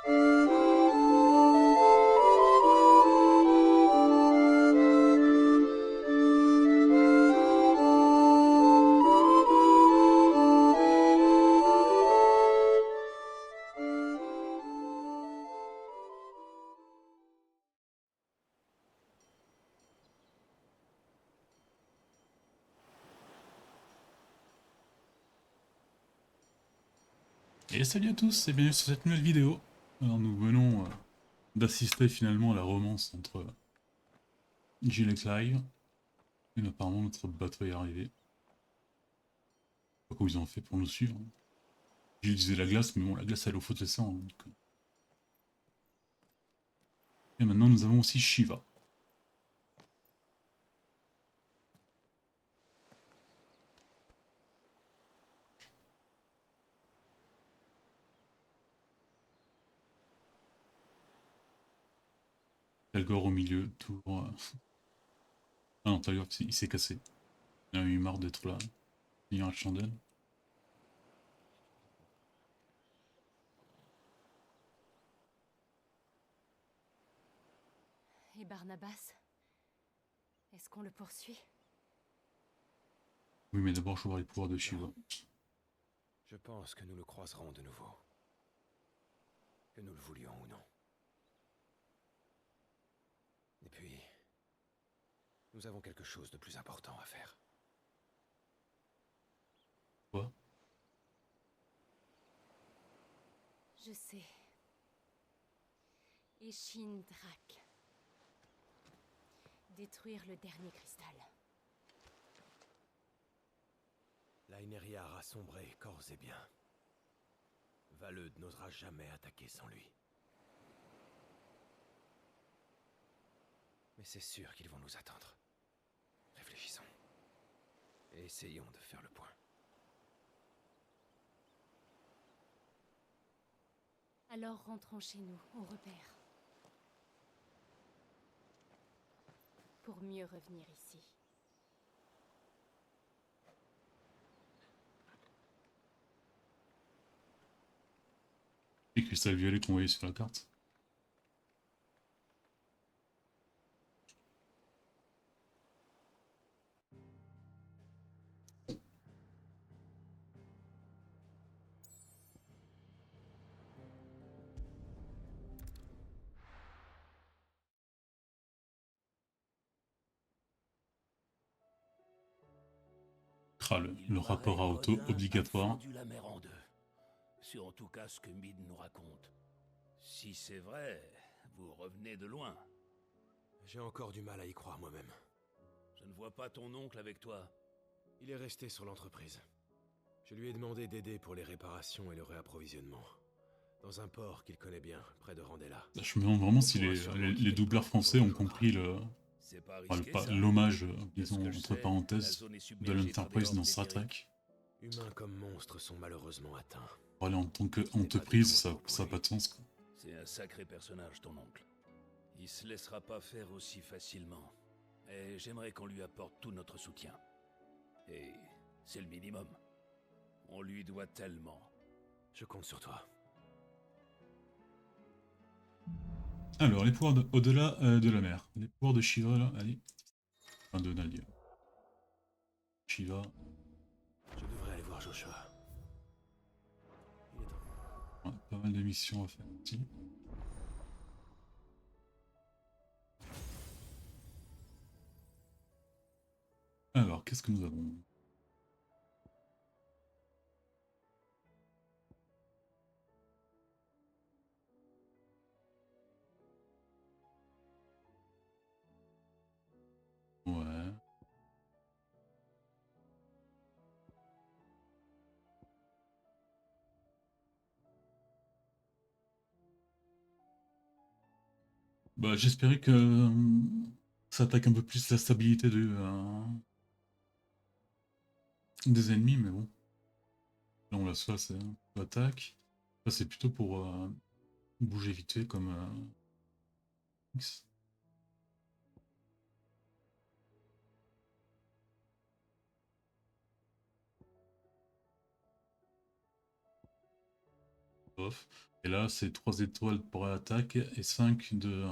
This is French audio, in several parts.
Et salut à tous et bienvenue sur cette nouvelle vidéo. Alors nous venons d'assister finalement à la romance entre Jill et Clive. Et apparemment notre bateau est arrivé. Je sais pas quoi ils ont fait pour nous suivre. Jill disait la glace, mais bon la glace elle est au fond de sang. Donc... Et maintenant nous avons aussi Shiva. Talgor au milieu, toujours... Ah non, Talgor il s'est cassé. Il a eu marre d'être là. Il y a la chandelle. Et Barnabas? Est-ce qu'on le poursuit? Oui mais d'abord je veux voir les pouvoirs de Shiva. Je pense que nous le croiserons de nouveau. Que nous le voulions ou non. Et puis, nous avons quelque chose de plus important à faire. Quoi? Je sais. Eshin Drak. Détruire le dernier cristal. L'Aeneria a sombré corps et bien. Valeud n'osera jamais attaquer sans lui. Mais c'est sûr qu'ils vont nous attendre. Réfléchissons. Et essayons de faire le point. Alors rentrons chez nous, au repère. Pour mieux revenir ici. Les cristals violets qu'on voyait sur la carte. Ah, le rapport à auto obligatoire. Fendu la mer en deux. C'est en tout cas ce que Mid nous raconte. Si c'est vrai, vous revenez de loin. J'ai encore du mal à y croire moi-même. Je ne vois pas ton oncle avec toi. Il est resté sur l'entreprise. Je lui ai demandé d'aider pour les réparations et le réapprovisionnement. Dans un port qu'il connaît bien, près de Randella. Je me demande vraiment si On pourra sûrement quitter les le doubleurs port quand on français ont rejoindra. compris le... C'est pas Enfin, risqué, ça. l'hommage, De ce disons, que je entre sais, la parenthèses, zone est de submergée par des l'Enterprise dans hordes Star Trek. éthériques. Humains comme monstres sont malheureusement atteints. Pour aller en tant Ce n'est pas du qu'entreprise, tout ça repos pour n'a lui. pas de sens, quoi. C'est un sacré personnage, ton oncle. Il se laissera pas faire aussi facilement. Et j'aimerais qu'on lui apporte tout notre soutien. Et c'est le minimum. On lui doit tellement. Je compte sur toi. Alors, les pouvoirs au-delà de la mer. Les pouvoirs de Shiva, là, allez. Enfin, de Nadia. Shiva. Je devrais aller voir Joshua. Il est temps. Ouais, pas mal de missions à faire ici. Alors, qu'est-ce que nous avons? Ouais. Bah, j'espérais que ça attaque un peu plus la stabilité des ennemis, mais bon. Là, on l'a ça, c'est l'attaque. Ça, c'est plutôt pour bouger vite fait comme X. Off. Et là, c'est 3 étoiles pour l'attaque et 5 de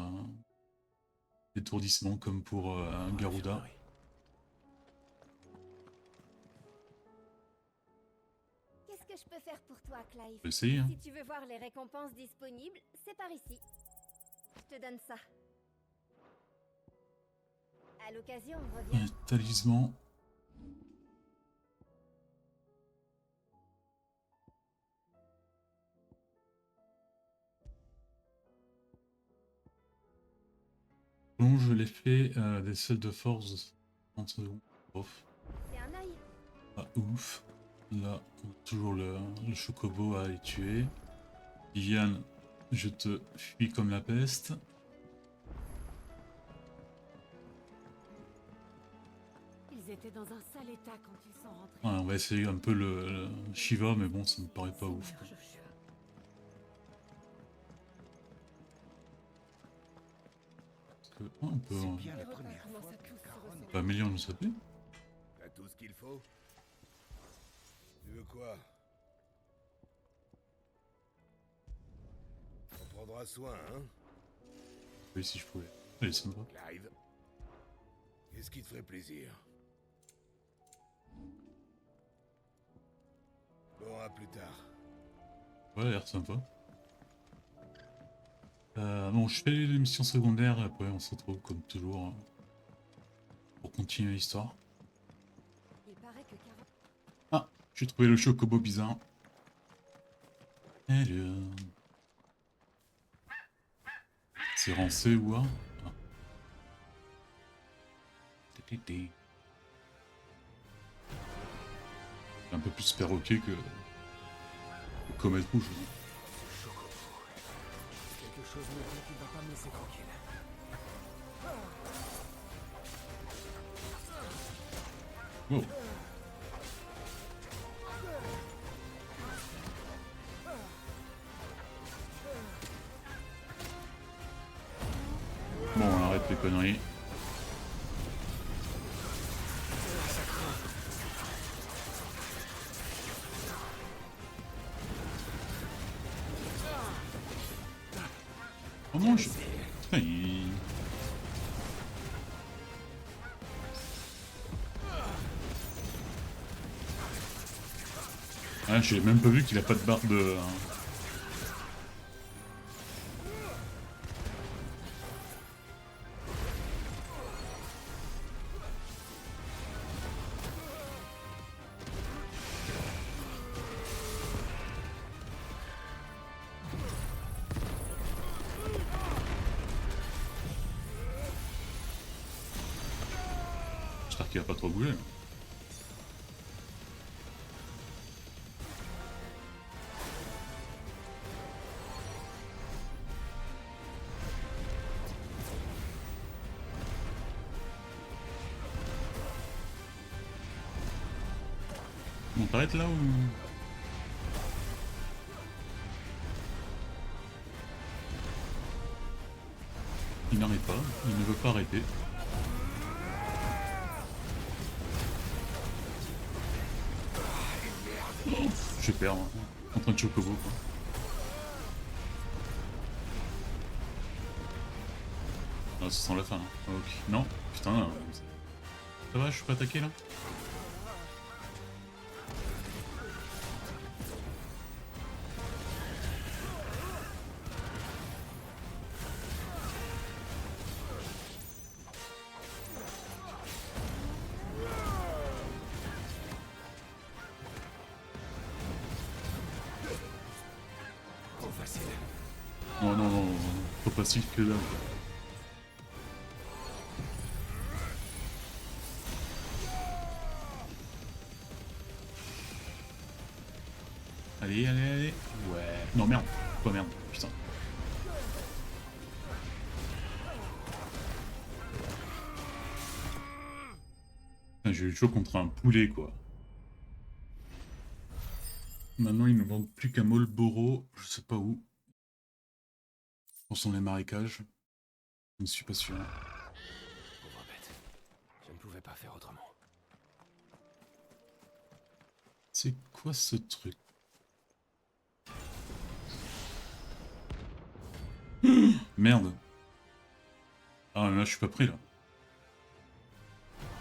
d'étourdissement comme pour Garuda. Infirmerie. Qu'est-ce que je peux faire pour toi, Clive? On peut essayer, hein. Si tu veux voir les récompenses disponibles, c'est par ici. Je te donne ça. À l'occasion, reviens. Talisman. Plonge l'effet des seuils de force 30 secondes. Off. C'est un œil. Pas ouf. Là, on a toujours le chocobo à aller tuer. Viviane, je te fuis comme la peste. Ils étaient dans un sale état quand ils sont rentrés. Ouais, on va essayer un peu le Shiva, mais bon, ça me paraît pas ouf, quoi. Seigneur Joshua. Parce que, on peut C'est bien la Les repas première commencent fois à que tous se Caron ressembler. pas améliorer nos AP. T'as tout ce qu'il faut? Tu veux quoi? On prendra soin, hein? Oui, si je pouvais. Allez, ça me va. Clive? Qu'est-ce qui te ferait plaisir? Bon, à plus tard. Ouais, l'air sympa. Bon, je fais les missions secondaires et après on se retrouve comme toujours pour continuer l'histoire. Il paraît que Caron... Ah, j'ai trouvé le chocobo bizarre. C'est rancé ou quoi? Ah. Un peu plus perroquet que comète rouge. Quelque chose me dit qu'il va pas me laisser tranquille. Wow. Bon, on arrête les conneries. Oh non, je... Putain, il... Ah, j'ai même pas vu qu'il a pas de barre de... J'espère qu'il va pas trop bouger. On t'arrête là ou... Il n'arrête pas, il ne veut pas arrêter. Oh, je perds, hein. En train de chocobo quoi. Ah, ça sent la fin. Hein. Ok. Non, putain. Ça va, je suis pas attaqué là? Trop facile. Oh non, non, non, trop facile que là. Allez, allez, allez. Ouais. Non, merde. Quoi, merde. Putain. Putain, j'ai eu chaud contre un poulet, quoi. Maintenant, ils ne vendent plus qu'à Marlboro, je sais pas où. Pour son les marécages. Je ne suis pas sûr. Pauvre bête. Je ne pouvais pas faire autrement. C'est quoi ce truc? Merde. Ah, mais là, je suis pas pris, là.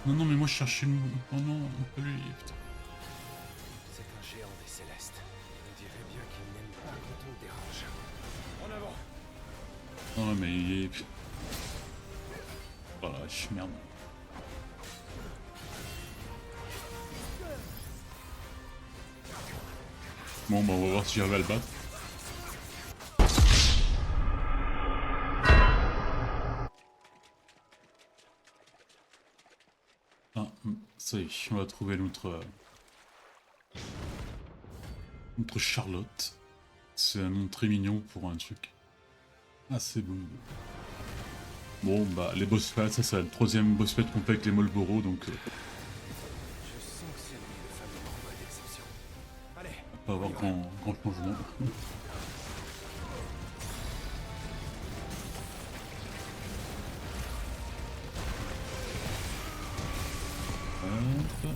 Non, non, mais moi, je cherchais une... Oh non, pas lui, putain. C'est un géant des Célestes. On dirait bien qu'il n'aime pas quand on le dérange. En avant! Non, mais il est... Oh la vache, merde. Bon, bah, on va voir si j'arrive à le battre. Ah, ça y est, on va trouver notre Charlotte. C'est un nom très mignon pour un truc assez beau. Bon, bah, les boss fights, ça c'est le troisième boss fight qu'on fait avec les Marlboro, donc Je sens que c'est lui le fameux combat d'exception. Allez! on va pas avoir grand changement. Hop.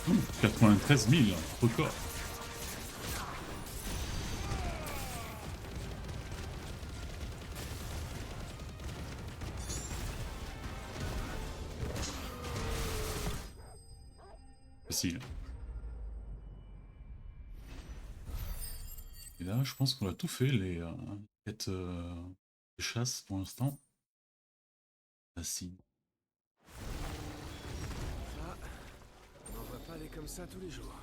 Ouh, 93 000, record. Facile. Et là, je pense qu'on a tout fait, les quêtes de chasse pour l'instant. Facile. Ah, on n'en voit pas des comme ça tous les jours.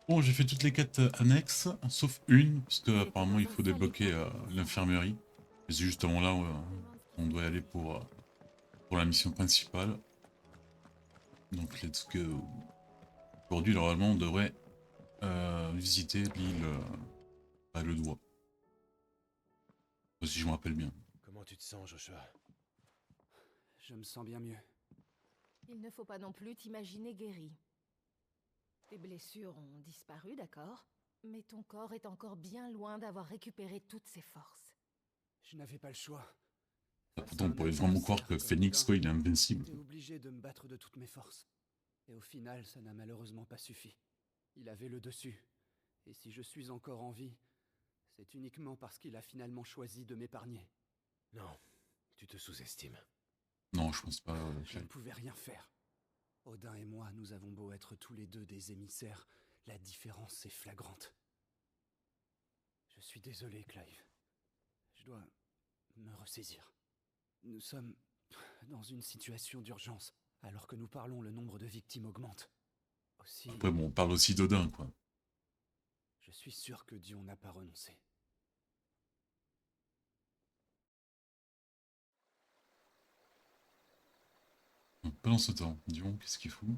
Bon, j'ai fait toutes les quêtes annexes, sauf une, parce que apparemment il faut débloquer l'infirmerie. Et c'est justement là où on doit aller pour la mission principale. Donc let's go. Aujourd'hui, normalement, on devrait visiter l'île le doigt. Si je me rappelle bien. Comment tu te sens, Joshua? Je me sens bien mieux. Il ne faut pas non plus t'imaginer guéri. Tes blessures ont disparu, d'accord? Mais ton corps est encore bien loin d'avoir récupéré toutes ses forces. Je n'avais pas le choix. Pourtant, on pourrait vraiment croire que Phoenix, quoi, il est invincible. J'étais obligé de me battre de toutes mes forces. Et au final, ça n'a malheureusement pas suffi. Il avait le dessus. Et si je suis encore en vie, c'est uniquement parce qu'il a finalement choisi de m'épargner. Non, tu te sous-estimes. Non, je pense pas. Je ne pouvais rien faire. Odin et moi, nous avons beau être tous les deux des émissaires, la différence est flagrante. Je suis désolé, Clive. Je dois me ressaisir. Nous sommes dans une situation d'urgence. Alors que nous parlons, le nombre de victimes augmente. Aussi, Après, bon, on parle aussi d'Odin, quoi. je suis sûr que Dion n'a pas renoncé. Donc, pendant ce temps, Dion, qu'est-ce qu'il fout?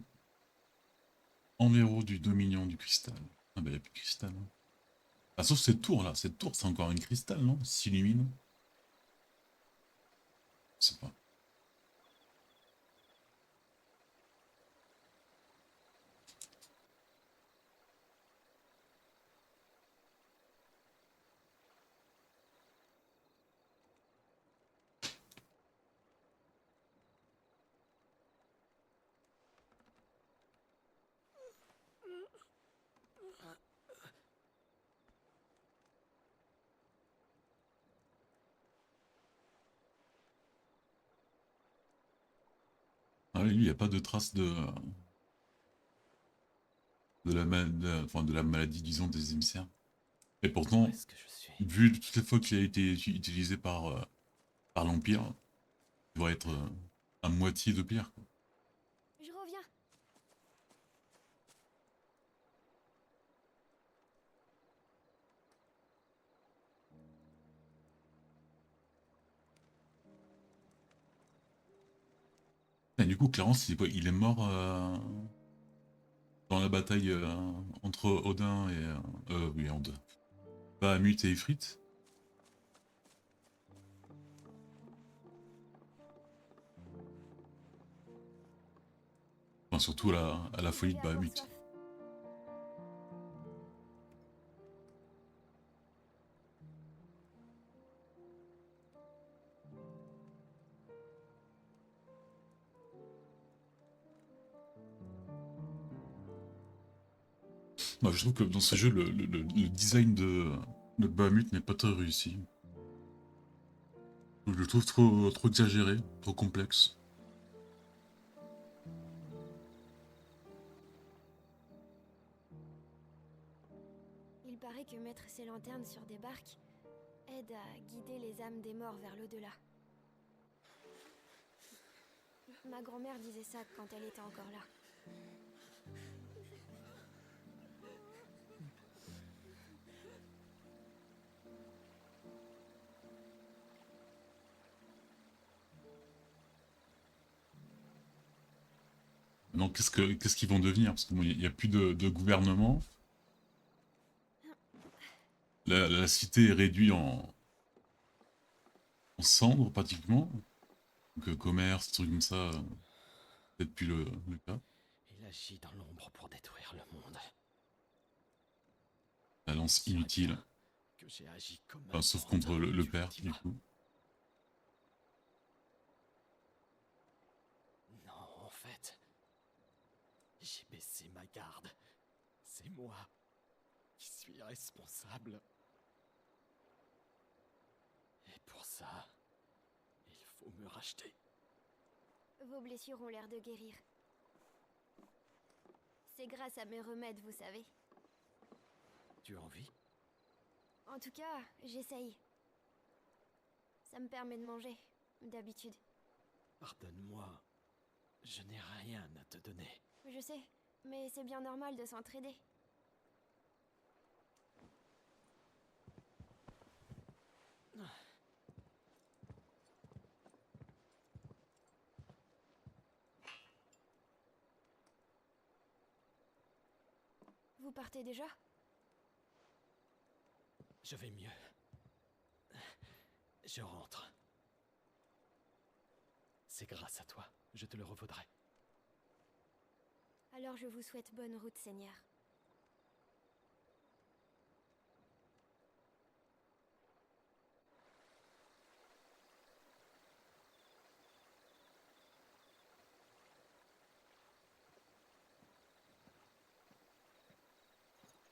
Environ du dominion du cristal. Ah bah, il n'y a plus de cristal. Hein. Ah, sauf cette tour, là. Cette tour, c'est encore une cristal, non? S'illumine. Je sais pas. Ah oui, lui, il n'y a pas de trace de la maladie, disons, des émissaires. Et pourtant, Où est-ce que je suis? vu toutes les fois qu'il a été utilisé par l'Empire, il devrait être à moitié de pire, quoi. Je reviens. Et du coup, Clarence, il est mort dans la bataille entre Odin et... oui, Odin. Bahamut et Ifrit. Enfin, surtout à la folie de J'ai avoir Bahamut. soif. Bah, je trouve que dans ce jeu, le design de Bahamut n'est pas très réussi. Je le trouve trop exagéré, trop complexe. Il paraît que mettre ses lanternes sur des barques aide à guider les âmes des morts vers l'au-delà. Ma grand-mère disait ça quand elle était encore là. Non, qu'est-ce qu'ils vont devenir? Parce qu'il n'y a plus de gouvernement. La cité est réduite en cendres, pratiquement. Donc, commerce, trucs comme ça, peut-être plus le cas. Il agit dans l'ombre pour détruire le monde. La lance Dirais inutile. bien que j'ai agi comme un Enfin, sauf contre menteur le du père, du Ultima. coup. Non, en fait, j'ai baissé ma garde. C'est moi qui suis responsable. Et pour ça, il faut me racheter. Vos blessures ont l'air de guérir. C'est grâce à mes remèdes, vous savez. Tu as envie? En tout cas, j'essaye. Ça me permet de manger, d'habitude. Pardonne-moi, je n'ai rien à te donner. Je sais, mais c'est bien normal de s'entraider. Vous partez déjà? Je vais mieux. Je rentre. C'est grâce à toi, je te le revaudrai. Alors je vous souhaite bonne route, Seigneur.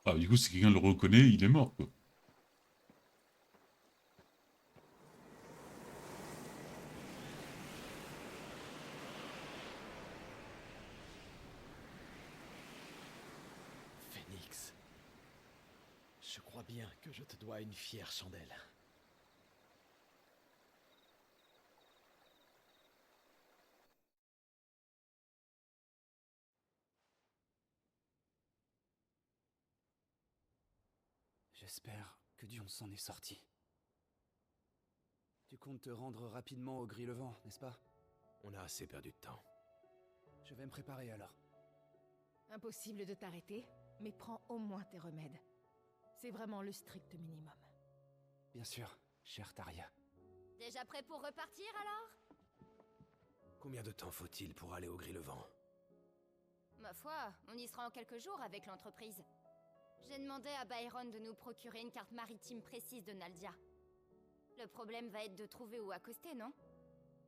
Ah, du coup, si quelqu'un le reconnaît, il est mort, quoi. Phénix. Je crois bien que je te dois une fière chandelle. J'espère que Dion s'en est sorti. Tu comptes te rendre rapidement au Gris-le-Vent, n'est-ce pas? On a assez perdu de temps. Je vais me préparer alors. Impossible de t'arrêter, mais prends au moins tes remèdes. C'est vraiment le strict minimum. Bien sûr, chère Taria. Déjà prêt pour repartir alors? Combien de temps faut-il pour aller au Gris-le-Vent? Ma foi, on y sera en quelques jours avec l'entreprise. J'ai demandé à Byron de nous procurer une carte maritime précise de Naldia. Le problème va être de trouver où accoster, non?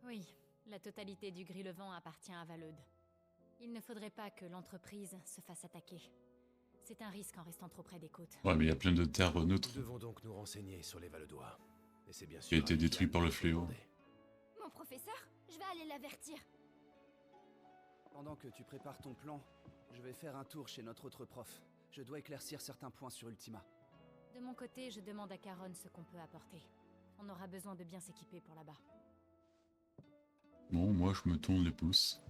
Oui, la totalité du Gris-le-Vent appartient à Valeude. Il ne faudrait pas que l'entreprise se fasse attaquer. C'est un risque en restant trop près des côtes. Ouais, mais il y a plein de terres neutres Nous devons donc nous renseigner sur les Valedois. Et c'est bien sûr. qui a été à détruit Viviane par le qu'il faut fléau. demander. Mon professeur? Je vais aller l'avertir. Pendant que tu prépares ton plan, je vais faire un tour chez notre autre prof. Je dois éclaircir certains points sur Ultima. De mon côté, je demande à Caron ce qu'on peut apporter. On aura besoin de bien s'équiper pour là-bas. Bon, moi, je me tourne les pouces.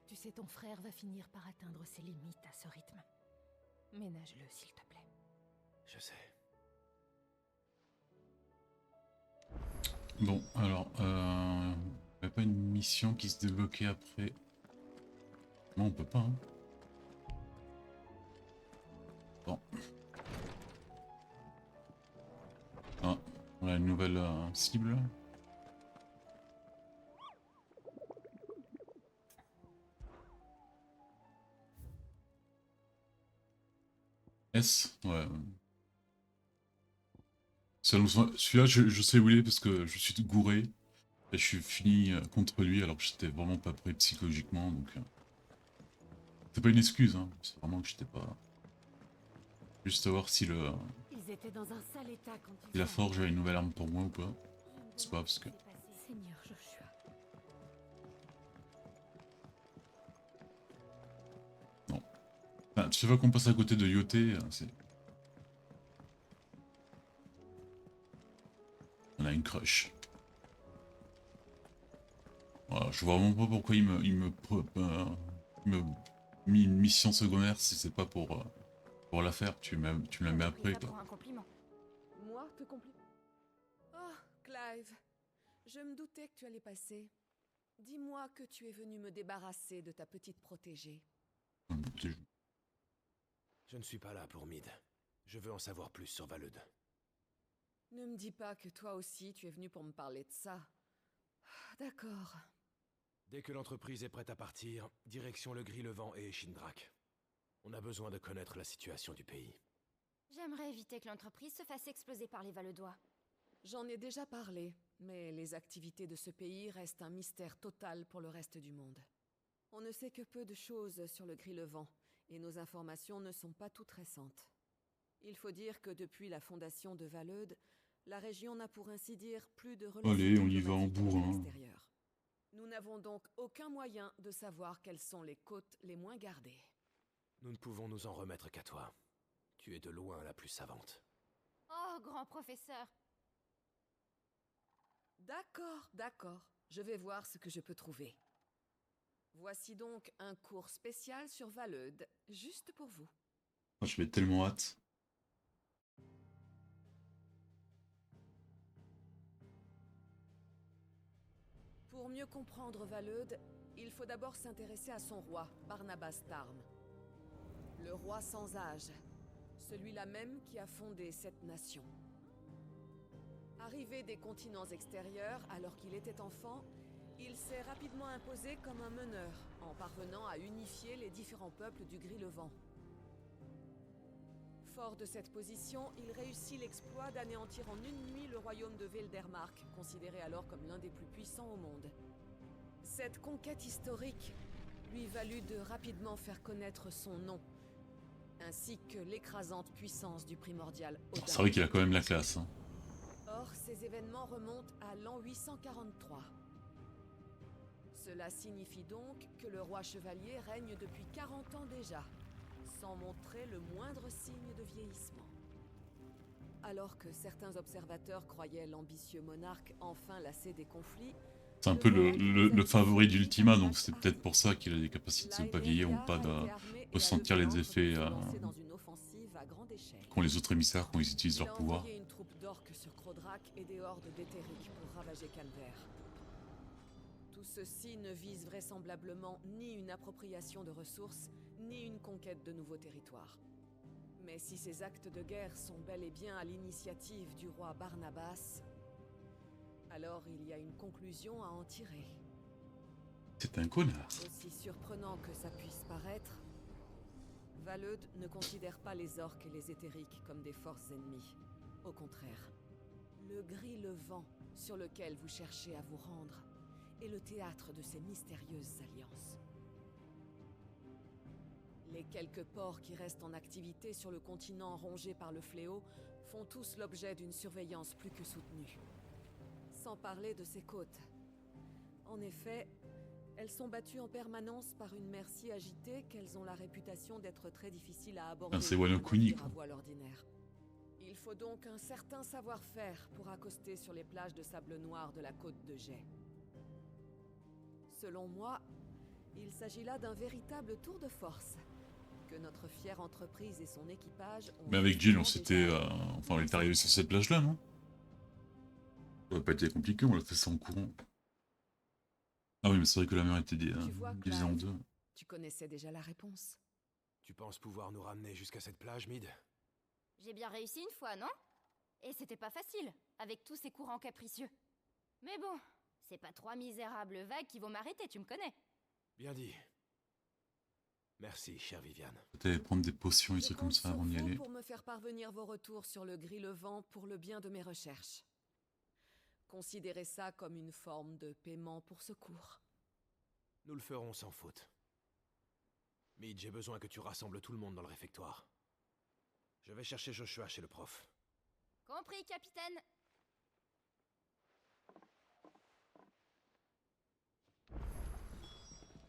Tu sais, ton frère va finir par atteindre ses limites à ce rythme. Ménage-le, s'il te plaît. Je sais. Bon, alors, y a pas une mission qui se débloquait après? Non, on peut pas, hein. Bon. Ah, on a une nouvelle cible. S? Ouais. Celui-là, je sais où il est parce que je suis gouré. je suis fini contre lui alors que j'étais vraiment pas prêt psychologiquement, donc... c'est pas une excuse, hein. C'est vraiment que j'étais pas... Juste savoir si le... Ils étaient dans un sale état quand si la forge a une nouvelle arme pour moi ou pas. C'est pas parce que... Seigneur Joshua. Non. Enfin, tu sais pas qu'on passe à côté de Yoté, c'est... On a une crush. Voilà, je vois vraiment pas pourquoi il me mis une mission secondaire si c'est pas pour la faire. Tu me la mets après, Pour quoi. un compliment. Moi, te compliment. Oh, Clive. Je me doutais que tu allais passer. Dis-moi que tu es venu me débarrasser de ta petite protégée. Je ne suis pas là pour Mid. Je veux en savoir plus sur Valud. Ne me dis pas que toi aussi tu es venu pour me parler de ça. Ah, d'accord. Dès que l'entreprise est prête à partir, direction le Gris-le-Vent et Shindrak. On a besoin de connaître la situation du pays. J'aimerais éviter que l'entreprise se fasse exploser par les Valedois. J'en ai déjà parlé, mais les activités de ce pays restent un mystère total pour le reste du monde. On ne sait que peu de choses sur le Gris-le-Vent, et nos informations ne sont pas toutes récentes. Il faut dire que depuis la fondation de Valud, la région n'a pour ainsi dire plus de relations Allez, on y va en diplomatiques avec bourrin. l'extérieur. Nous n'avons donc aucun moyen de savoir quelles sont les côtes les moins gardées. Nous ne pouvons nous en remettre qu'à toi. Tu es de loin la plus savante. Oh, grand professeur. D'accord, d'accord. Je vais voir ce que je peux trouver. Voici donc un cours spécial sur Valud, juste pour vous. Oh, je vais tellement hâte. Pour mieux comprendre Valud, il faut d'abord s'intéresser à son roi, Barnabas Tarm. Le roi sans âge, celui-là même qui a fondé cette nation. Arrivé des continents extérieurs alors qu'il était enfant, il s'est rapidement imposé comme un meneur, en parvenant à unifier les différents peuples du Gris-le-Vent. Fort de cette position, il réussit l'exploit d'anéantir en une nuit le royaume de Veldermark, considéré alors comme l'un des plus puissants au monde. Cette conquête historique lui valut de rapidement faire connaître son nom, ainsi que l'écrasante puissance du primordial Odin. C'est vrai qu'il a quand même la classe, hein. Or, ces événements remontent à l'an 843. Cela signifie donc que le roi chevalier règne depuis 40 ans déjà, sans montrer le moindre signe de vieillissement. Alors que certains observateurs croyaient l'ambitieux monarque enfin lassé des conflits, C'est un peu le favori d'Ultima, donc c'est peut-être pour ça qu'il a des capacités de ne pas vieillir ou pas de ressentir les effets qu'ont les autres émissaires quand ils utilisent leur pouvoir. Il a envoyé une troupe d'orques sur Crodrak et des hordes d'éthériques pour ravager Calvaire. Tout ceci ne vise vraisemblablement ni une appropriation de ressources, ni une conquête de nouveaux territoires. Mais si ces actes de guerre sont bel et bien à l'initiative du roi Barnabas, alors il y a une conclusion à en tirer. C'est un connard. Aussi surprenant que ça puisse paraître, Valud ne considère pas les orques et les éthériques comme des forces ennemies. Au contraire, le Gris-le-Vent sur lequel vous cherchez à vous rendre est le théâtre de ces mystérieuses alliances. Les quelques ports qui restent en activité sur le continent rongé par le fléau font tous l'objet d'une surveillance plus que soutenue. Sans parler de ses côtes. En effet, elles sont battues en permanence par une mer si agitée qu'elles ont la réputation d'être très difficiles à aborder. Ah, c'est Wano Kuni, à quoi. voile ordinaire. Il faut donc un certain savoir-faire pour accoster sur les plages de sable noir de la côte de Jay. Selon moi, il s'agit là d'un véritable tour de force que notre fière entreprise et son équipage ont... Mais avec Jill, on s'était... Enfin, on est arrivé sur cette plage-là, non? Ça n'a pas été compliqué, on l'a fait ça en courant. Ah oui, mais c'est vrai que la mer était divisée en deux. Tu connaissais déjà la réponse. Tu penses pouvoir nous ramener jusqu'à cette plage, Mid? J'ai bien réussi une fois, non? Et c'était pas facile, avec tous ces courants capricieux. Mais bon, c'est pas 3 misérables vagues qui vont m'arrêter, tu me connais. Bien dit. Merci, chère Viviane. Peut-être prendre des potions et Je trucs comme compte ça sur avant d'y vous aller. pour me faire parvenir vos retours sur le Gris-le-Vent pour le bien de mes recherches. Considérez ça comme une forme de paiement pour secours. Nous le ferons sans faute. Meade, j'ai besoin que tu rassembles tout le monde dans le réfectoire. Je vais chercher Joshua chez le prof. Compris, capitaine.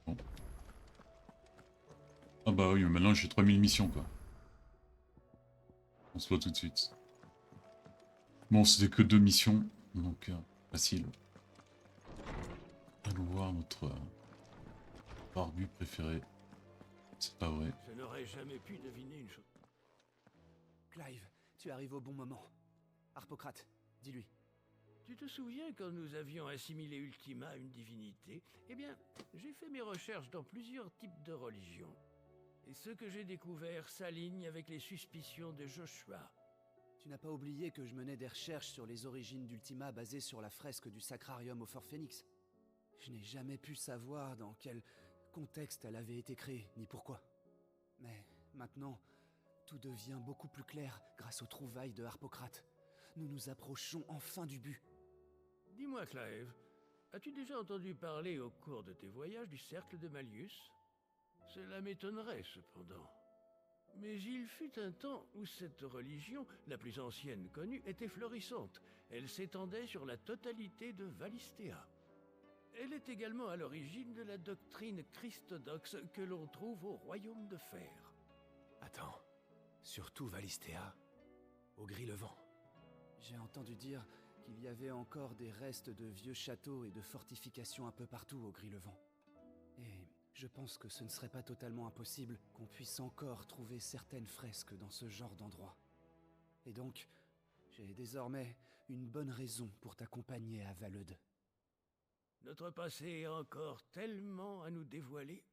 Bon. Ah bah oui, mais maintenant j'ai 3000 missions quoi. On se voit tout de suite. Bon, c'était que 2 missions, donc facile. Allons voir notre barbu préféré. C'est pas vrai. Je n'aurais jamais pu deviner une chose. Clive, tu arrives au bon moment. Harpocrate, dis-lui. Tu te souviens quand nous avions assimilé Ultima à une divinité? Eh bien, j'ai fait mes recherches dans plusieurs types de religions. Et ce que j'ai découvert s'aligne avec les suspicions de Joshua. Tu n'as pas oublié que je menais des recherches sur les origines d'Ultima basées sur la fresque du Sacrarium au Fort Phoenix. Je n'ai jamais pu savoir dans quel contexte elle avait été créée, ni pourquoi. Mais maintenant, tout devient beaucoup plus clair grâce aux trouvailles de Harpocrate. Nous nous approchons enfin du but. Dis-moi, Clive, as-tu déjà entendu parler au cours de tes voyages du cercle de Malleus? Cela m'étonnerait cependant. Mais il fut un temps où cette religion, la plus ancienne connue, était florissante. Elle s'étendait sur la totalité de Valistea. Elle est également à l'origine de la doctrine christodoxe que l'on trouve au Royaume de Fer. Attends, surtout Valistea, au Gris-le-Vent. J'ai entendu dire qu'il y avait encore des restes de vieux châteaux et de fortifications un peu partout au Gris-le-Vent. Et je pense que ce ne serait pas totalement impossible qu'on puisse encore trouver certaines fresques dans ce genre d'endroit. Et donc, j'ai désormais une bonne raison pour t'accompagner à Valeude. Notre passé a encore tellement à nous dévoiler.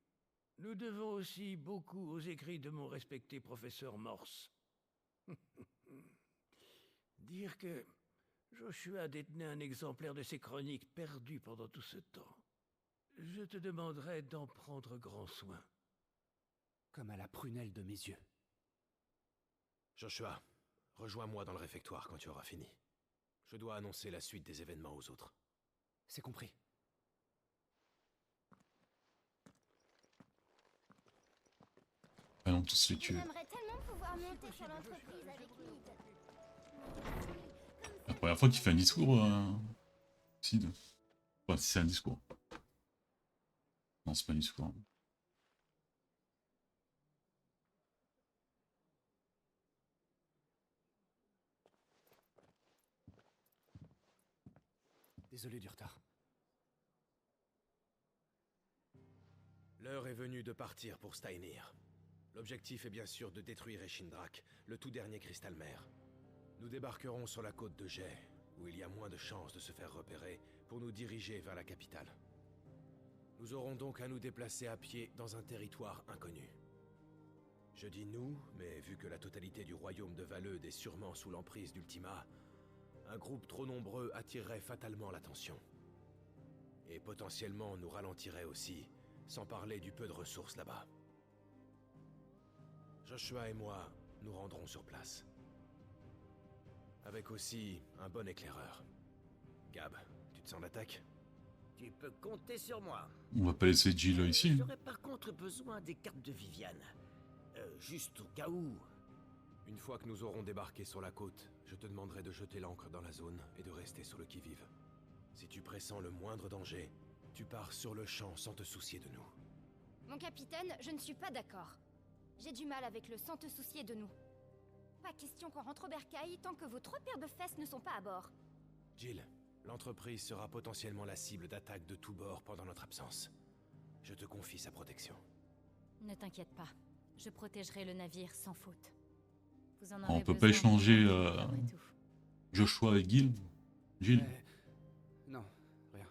Nous devons aussi beaucoup aux écrits de mon respecté professeur Morse. Dire que Joshua détenait un exemplaire de ses chroniques perdu pendant tout ce temps. Je te demanderai d'en prendre grand soin. Comme à la prunelle de mes yeux. Joshua, rejoins-moi dans le réfectoire quand tu auras fini. Je dois annoncer la suite des événements aux autres. C'est compris. Allons tous les tuer. J'aimerais tellement pouvoir monter sur l'entreprise avec Meade. La première fois qu'il fait un discours, Sid. Ouais, si c'est un discours. Non, c'est pas un discours. Désolé du retard. L'heure est venue de partir pour Steinir. L'objectif est bien sûr de détruire Eshindrak, le tout dernier cristal mère. Nous débarquerons sur la côte de Jay, où il y a moins de chances de se faire repérer, pour nous diriger vers la capitale. Nous aurons donc à nous déplacer à pied dans un territoire inconnu. Je dis nous, mais vu que la totalité du royaume de Valeude est sûrement sous l'emprise d'Ultima, un groupe trop nombreux attirerait fatalement l'attention. Et potentiellement nous ralentirait aussi, sans parler du peu de ressources là-bas. Joshua et moi nous rendrons sur place. Avec aussi un bon éclaireur. Gab, tu te sens d'attaque? Tu peux compter sur moi. On va pas laisser Jill ici. J'aurais par contre besoin des cartes de Viviane. Juste au cas où. Une fois que nous aurons débarqué sur la côte, je te demanderai de jeter l'ancre dans la zone et de rester sur le qui-vive. Si tu pressens le moindre danger, tu pars sur le champ sans te soucier de nous. Mon capitaine, je ne suis pas d'accord. J'ai du mal avec le sans te soucier de nous. Pas question qu'on rentre au bercail tant que vos 3 paires de fesses ne sont pas à bord. Jill, l'entreprise sera potentiellement la cible d'attaques de tous bords pendant notre absence. Je te confie sa protection. Ne t'inquiète pas, je protégerai le navire sans faute. Vous en On aurez peut besoin pas échanger après tout. Joshua et Jill. Non, rien.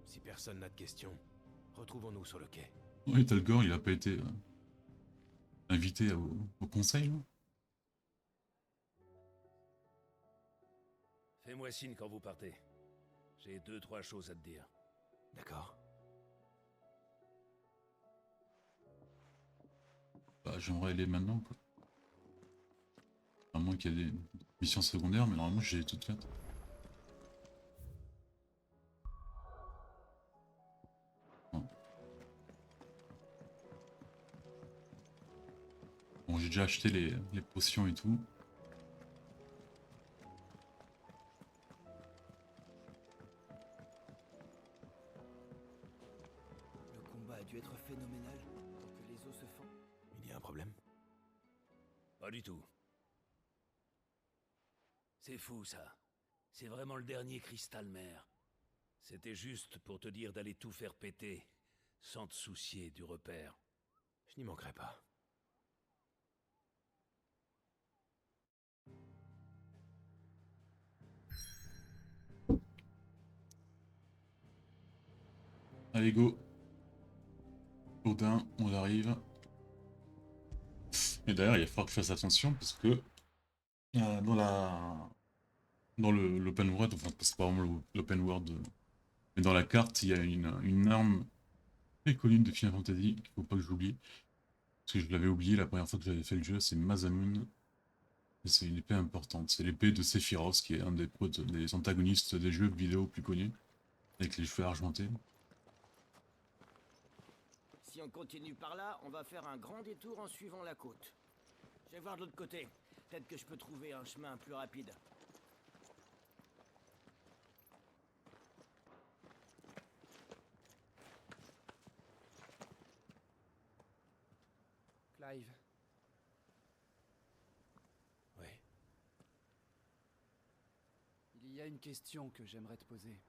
Si personne n'a de questions, retrouvons-nous sur le quai. Oui, Talgor, il a pas été invité au conseil, là. Fais-moi signe quand vous partez. J'ai 2-3 choses à te dire. D'accord. Bah, j'aimerais aller maintenant, quoi. À moins qu'il y ait des mission secondaire, mais normalement j'ai toutes faites. Non. Bon, j'ai déjà acheté les potions et tout. Le combat a dû être phénoménal pour que les os se fendent. Il y a un problème? Pas du tout. C'est fou, ça. C'est vraiment le dernier cristal mère. C'était juste pour te dire d'aller tout faire péter, sans te soucier du repère. Je n'y manquerai pas. Allez, go. Odin, on arrive. Et d'ailleurs, il va falloir que je fasse attention parce que dans l'open world, enfin c'est pas vraiment l'open world, mais dans la carte, il y a une arme très connue de Final Fantasy qu'il faut pas que j'oublie. Parce que je l'avais oublié la première fois que j'avais fait le jeu, c'est Masamune. Et c'est une épée importante. C'est l'épée de Sephiroth, qui est un des antagonistes des jeux vidéo plus connus, avec les cheveux argentés. Si on continue par là, on va faire un grand détour en suivant la côte. Je vais voir de l'autre côté. Peut-être que je peux trouver un chemin plus rapide. Clive, Oui. il y a une question que j'aimerais te poser.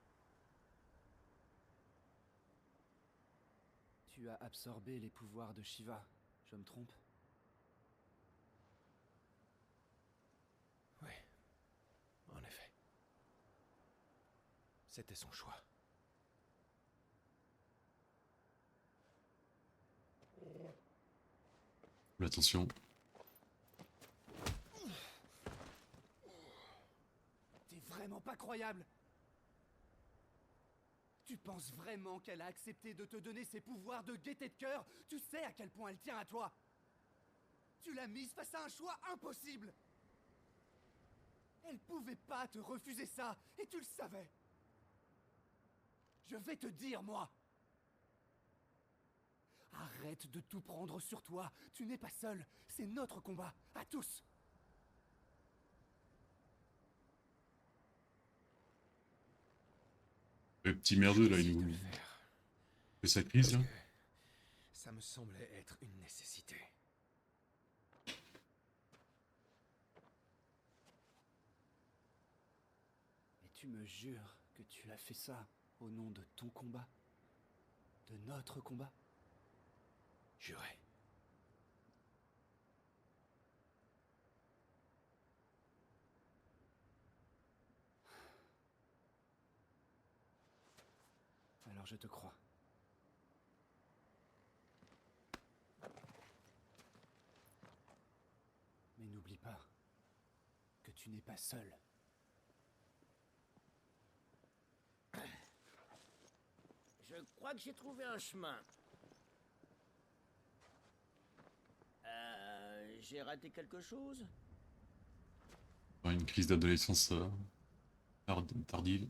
Tu as absorbé les pouvoirs de Shiva, je me trompe? Oui. En effet. C'était son choix. Attention. T'es vraiment pas croyable! Tu penses vraiment qu'elle a accepté de te donner ses pouvoirs de gaieté de cœur? Tu sais à quel point elle tient à toi! Tu l'as mise face à un choix impossible! Elle pouvait pas te refuser ça, et tu le savais! Je vais te dire, moi! Arrête de tout prendre sur toi, tu n'es pas seul, c'est notre combat, à tous! Le petit merdeux là, il nous fait sa crise là. Ça me semblait être une nécessité. Et tu me jures que tu as fait ça au nom de ton combat? De notre combat? Juré. Alors je te crois. Mais n'oublie pas que tu n'es pas seul. Je crois que j'ai trouvé un chemin. J'ai raté quelque chose? Une crise d'adolescence tardive.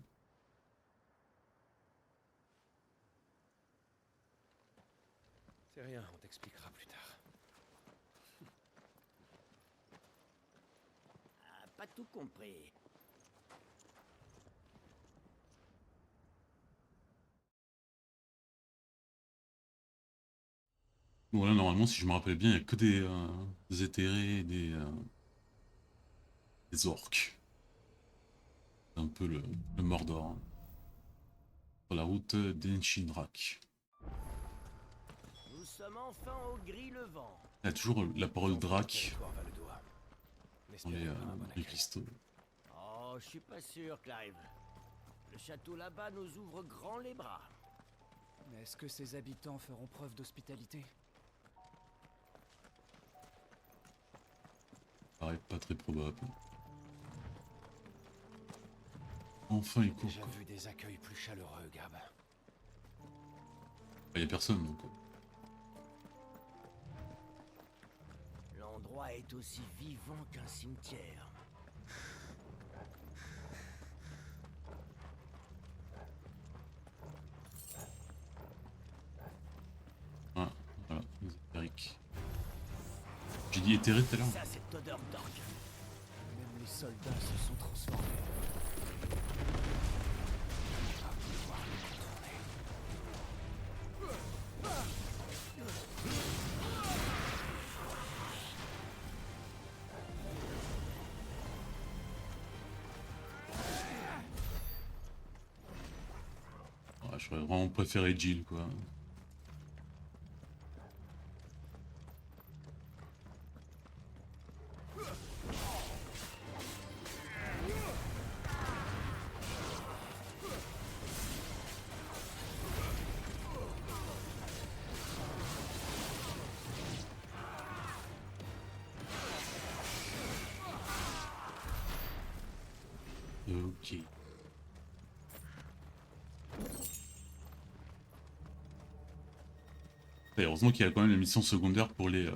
C'est rien, on t'expliquera plus tard. Ah, pas tout compris. Bon là normalement si je me rappelle bien il n'y a que des éthérés et des orques. C'est un peu le Mordor. Hein. Sur la route d'Enshinrak. Nous sommes enfin au gris levant. Il y a toujours la parole Drac Territoire Valedois. dans N'espérons pas un bon les accueil. cristaux. Oh, je suis pas sûr, Clive. Le château là-bas nous ouvre grand les bras. Mais est-ce que ses habitants feront preuve d'hospitalité? Paraît pas très probable. Enfin il court J'ai quoi. vu des accueils plus chaleureux, Gab. Il y a personne donc. L'endroit est aussi vivant qu'un cimetière. dit éthéré tout à l'heure. Ça, cette odeur d'orque. Même les soldats se sont transformés. On va pouvoir les contourner. Ouais, j'aurais vraiment préféré Jill, quoi. Ok. Et heureusement qu'il y a quand même la mission secondaire pour les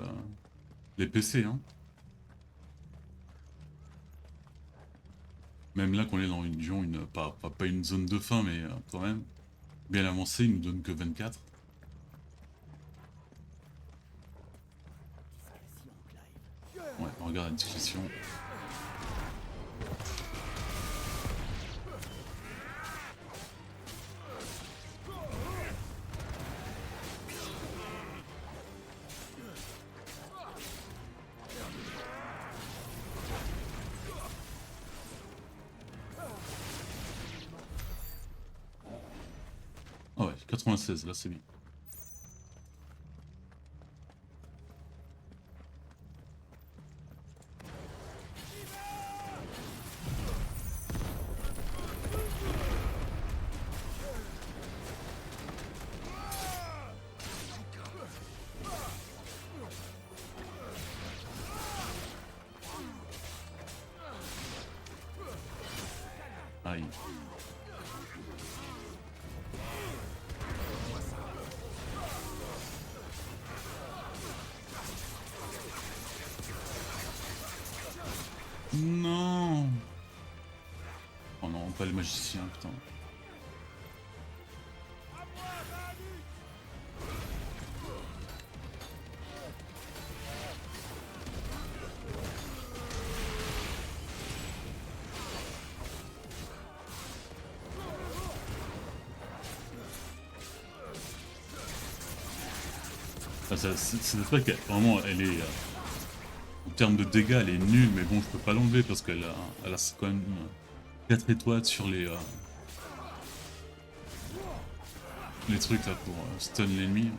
PC, hein. Même là, qu'on est dans une dungeon, pas une zone de fin, mais quand même bien avancée, il nous donne que 24. Ouais, on regarde la discrétion. Ah ouais, 96, là c'est bien. Aïe. Non. Oh non, pas le magicien, putain. Cette attaque, vraiment, elle est... en termes de dégâts, elle est nulle, mais bon, je peux pas l'enlever parce qu'elle a, elle a quand même 4 étoiles sur les trucs là pour stun l'ennemi.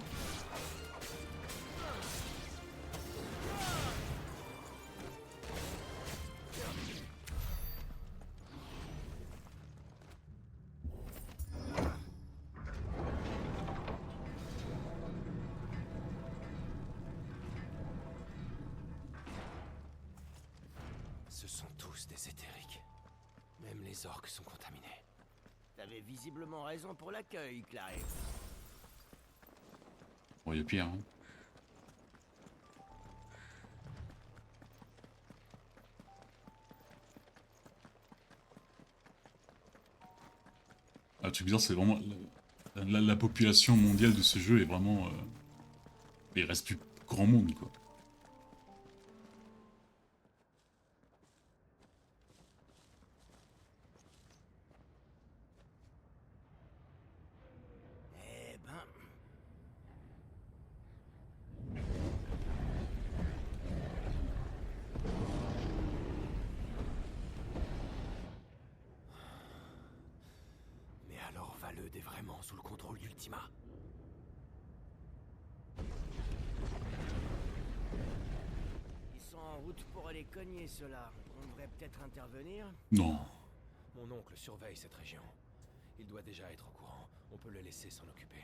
Ce sont tous des éthériques. Même les orques sont contaminés. T'avais visiblement raison pour l'accueil, Clive. Bon, il y a pire, hein. Ah, le truc bizarre, c'est vraiment... La population mondiale de ce jeu est vraiment... il reste plus grand monde, quoi. Eh ben... Mais alors Valeude est vraiment sous le contrôle d'Ultima. Ils sont en route pour aller cogner cela. On devrait peut-être intervenir. Non. Mon oncle surveille cette région. Il doit déjà être au courant. On peut le laisser s'en occuper.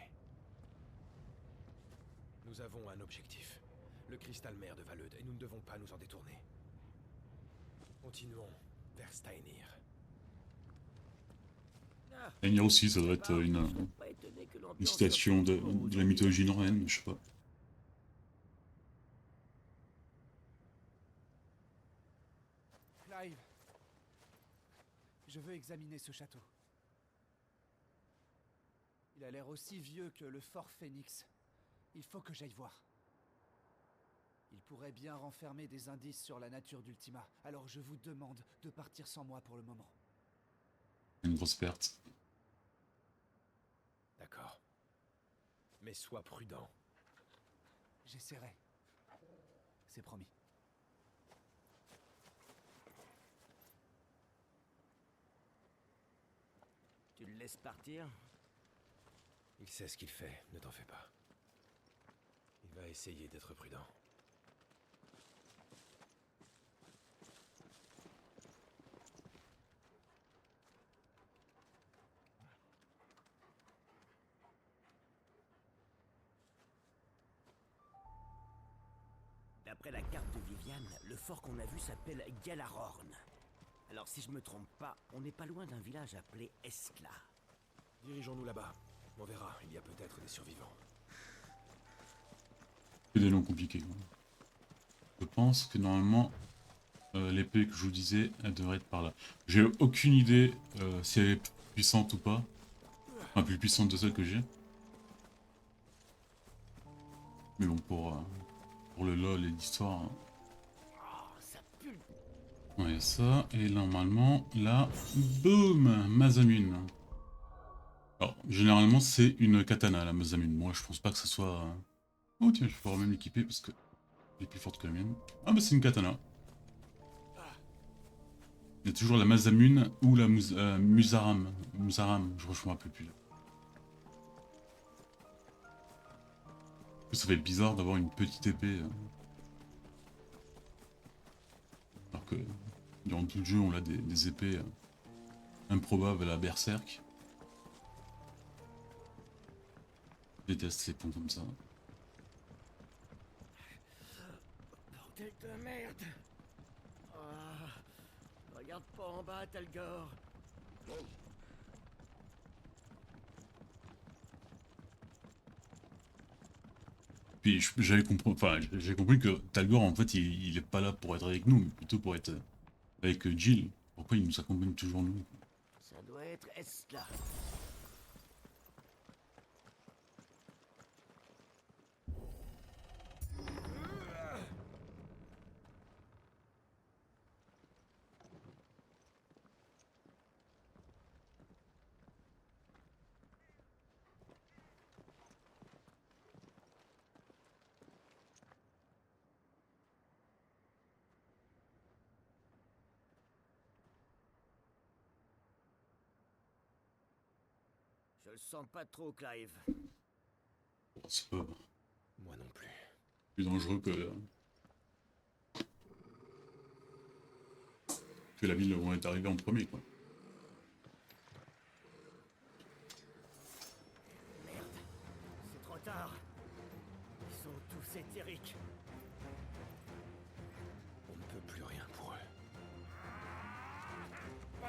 Nous avons un objectif. Le cristal mère de Valeude, et nous ne devons pas nous en détourner. Continuons vers Steinir. Il y a aussi, ça doit être une citation de la mythologie norrène, je sais pas. Clive, je veux examiner ce château. Il a l'air aussi vieux que le fort Phoenix. Il faut que j'aille voir. Il pourrait bien renfermer des indices sur la nature d'Ultima, alors je vous demande de partir sans moi pour le moment. Une grosse perte. D'accord. Mais sois prudent. J'essaierai. C'est promis. Tu le laisses partir? Il sait ce qu'il fait, ne t'en fais pas. Il va essayer d'être prudent. D'après la carte de Viviane, le fort qu'on a vu s'appelle Galarorn. Alors si je me trompe pas, on n'est pas loin d'un village appelé Eskla. Dirigeons-nous là-bas. On verra, il y a peut-être des survivants. C'est des noms compliqués. Je pense que normalement, l'épée que je vous disais, elle devrait être par là. J'ai aucune idée si elle est plus puissante ou pas. Enfin, plus puissante de celle que j'ai. Mais bon, pour le lol et l'histoire. Hein. Ouais, ça, et normalement, là, boum, Masamune. Alors, généralement, c'est une katana, la Masamune. Moi, je pense pas que ce soit... Oh tiens, je pourrais même l'équiper parce que elle est plus forte que la mienne. Ah bah c'est une katana. Il y a toujours la Masamune ou la Musaram. Musaram, je me rappelle plus là. Ça fait bizarre d'avoir une petite épée. Alors que durant tout le jeu, on a des épées improbables à la Berserk. Je déteste les ponts comme ça. Bordel de merde! Regarde pas en bas, Talgor! Puis j'avais compris, enfin j'ai compris que Talgor en fait il est pas là pour être avec nous, mais plutôt pour être avec Jill. Pourquoi il nous accompagne toujours nous? Ça doit être Eskla. Je le sens pas trop, Clive. C'est pas Moi non plus. plus dangereux que la ville où on est arrivé en premier quoi. Merde, c'est trop tard. Ils sont tous éthériques. On ne peut plus rien pour eux.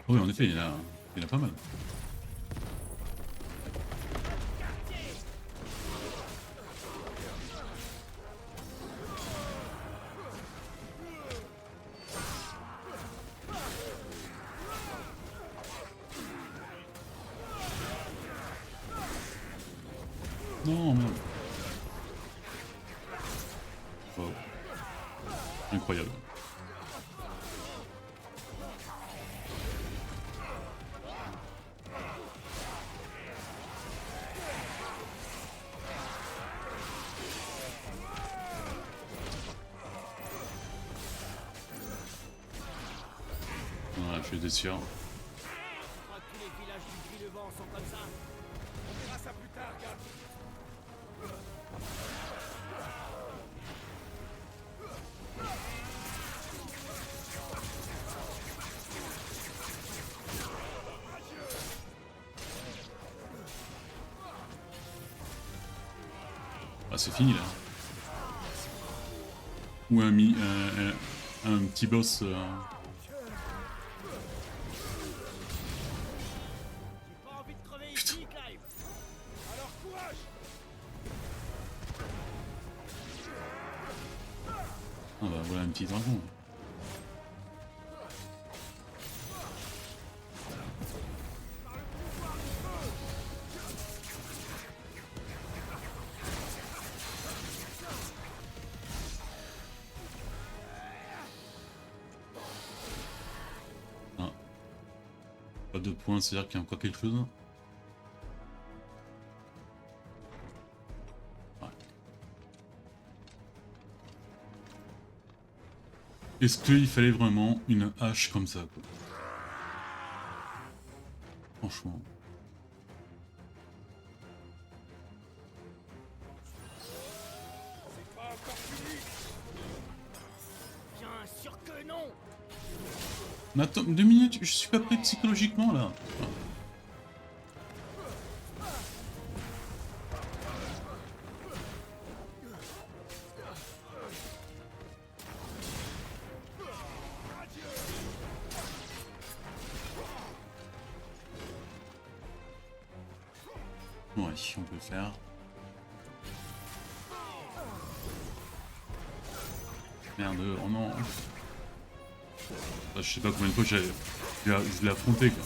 Oui en effet, il y en a pas mal. Non, merde. Wow. Incroyable. Voilà, je suis déçu. Je crois que tous les villages du Gris-le-Vent sont comme ça. On verra ça plus tard, gars. Ah, c'est fini là. Ou un petit boss. J'ai pas envie de crever ici, Clive. Alors courage! Ah bah voilà un petit dragon. Pas de points, c'est-à-dire qu'il y a encore quelque chose. Ouais. Est-ce qu'il fallait vraiment une hache comme ça, quoi? Franchement. Bien sûr que non. Mais attends, 2 minutes, je suis pas prêt psychologiquement là. Ouais, on peut le faire. Merde, oh non. Ah, je sais pas combien de fois je l'ai affronté quoi.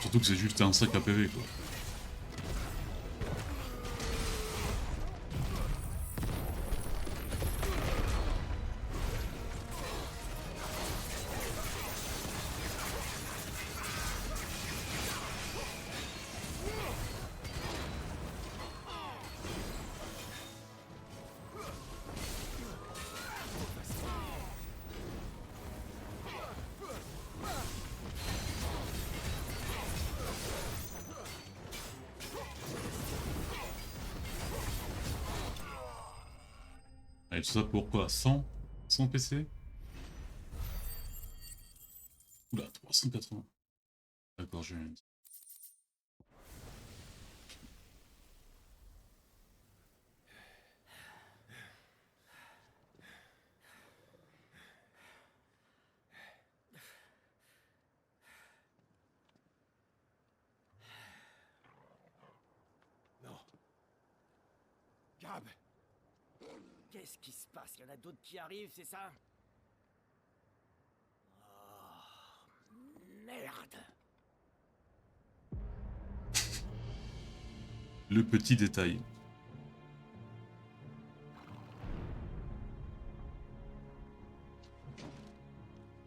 Surtout que c'est juste un sac à PV quoi. Et tout ça pour quoi? 100 PC? Oula, 380. D'accord, j'ai rien dit. Non. Gab! Qu'est-ce qui se passe? Il y en a d'autres qui arrivent, c'est ça? Oh, merde. Le petit détail.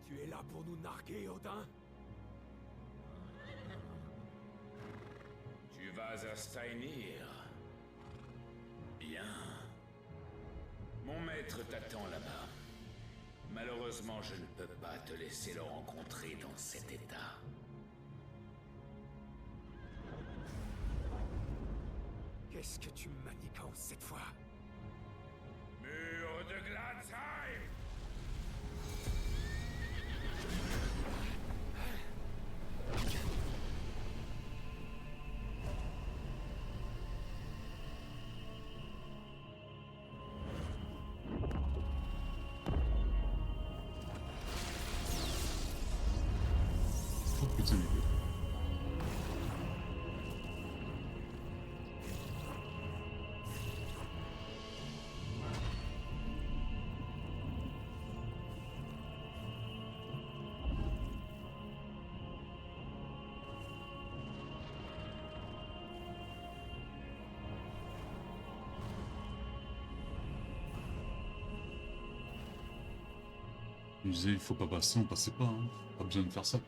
Tu es là pour nous narguer, Odin? Tu vas à Steinir. Bien. Mon maître t'attend là-bas. Malheureusement, je ne peux pas te laisser le rencontrer dans cet état. Qu'est-ce que tu manigances cette fois? Mur de Gladsheim! Oh putain, mais... Il disait, il faut pas passer, on passait pas, hein. Pas besoin de faire ça.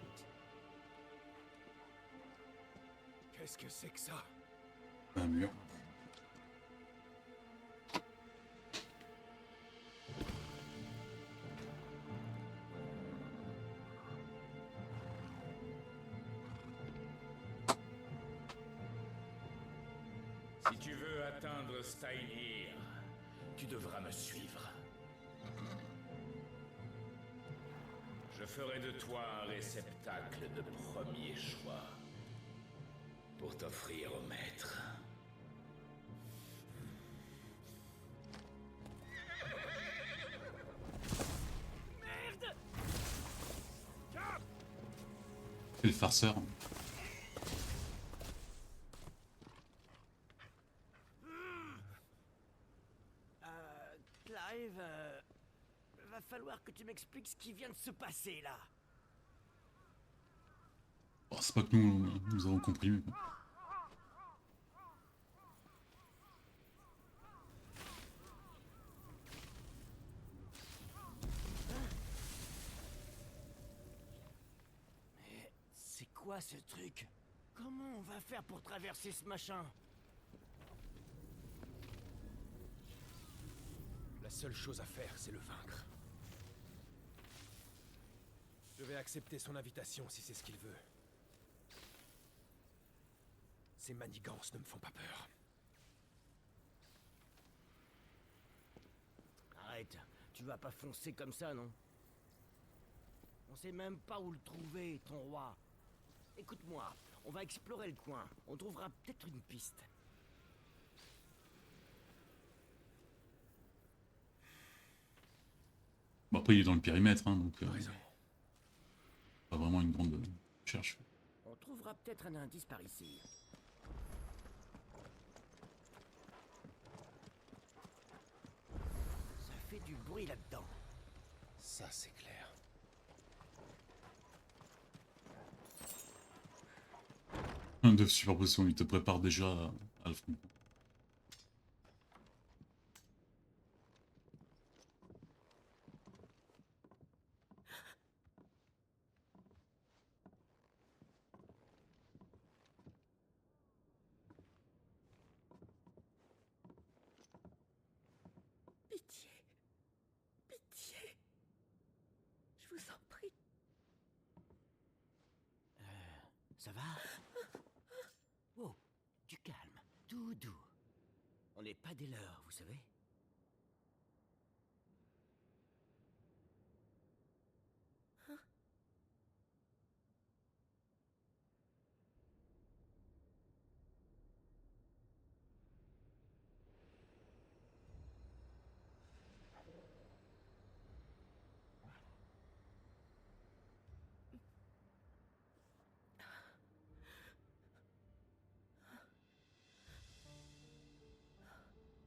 Qu'est-ce que c'est que ça? Un mur. Si tu veux atteindre Steinir, tu devras me suivre. Je ferai de toi un réceptacle de premier choix pour t'offrir au maître. Merde! Et le farceur. Clive, va falloir que tu m'expliques ce qui vient de se passer là. Oh, c'est pas que nous avons compris. Mais... quoi ce truc? Comment on va faire pour traverser ce machin? La seule chose à faire, c'est le vaincre. Je vais accepter son invitation si c'est ce qu'il veut. Ces manigances ne me font pas peur. Arrête, tu vas pas foncer comme ça, non? On sait même pas où le trouver, ton roi. Écoute-moi, on va explorer le coin. On trouvera peut-être une piste. Bon, après, il est dans le périmètre, hein, donc... T'as raison. Pas vraiment une grande recherche. On trouvera peut-être un indice par ici. Ça fait du bruit là-dedans. Ça, c'est clair. De superposition, il te prépare déjà à l'affrontement. Pitié. Pitié. Je vous en prie. Ça va? Oh, du calme, tout doux. On n'est pas des leurs, vous savez.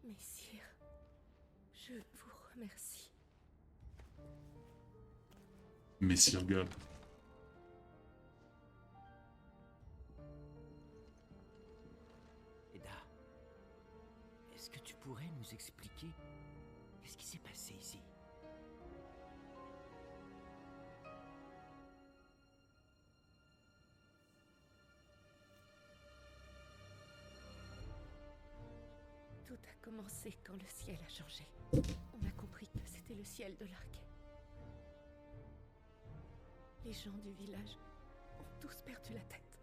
Messire, je vous remercie. Messire Gab. Eda, est-ce que tu pourrais nous expliquer qu'est-ce qui s'est passé ici? Tout a commencé quand le ciel a changé. On a compris que c'était le ciel de l'Arc. Les gens du village ont tous perdu la tête,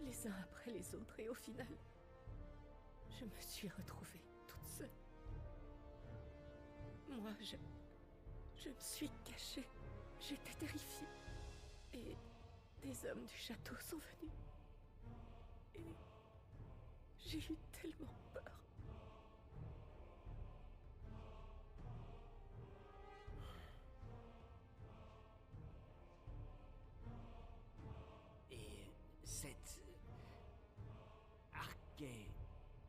les uns après les autres, et au final, je me suis retrouvée toute seule. Moi, je me suis cachée. J'étais terrifiée. Et des hommes du château sont venus. Et j'ai eu tellement peur. Et cette... Arquet...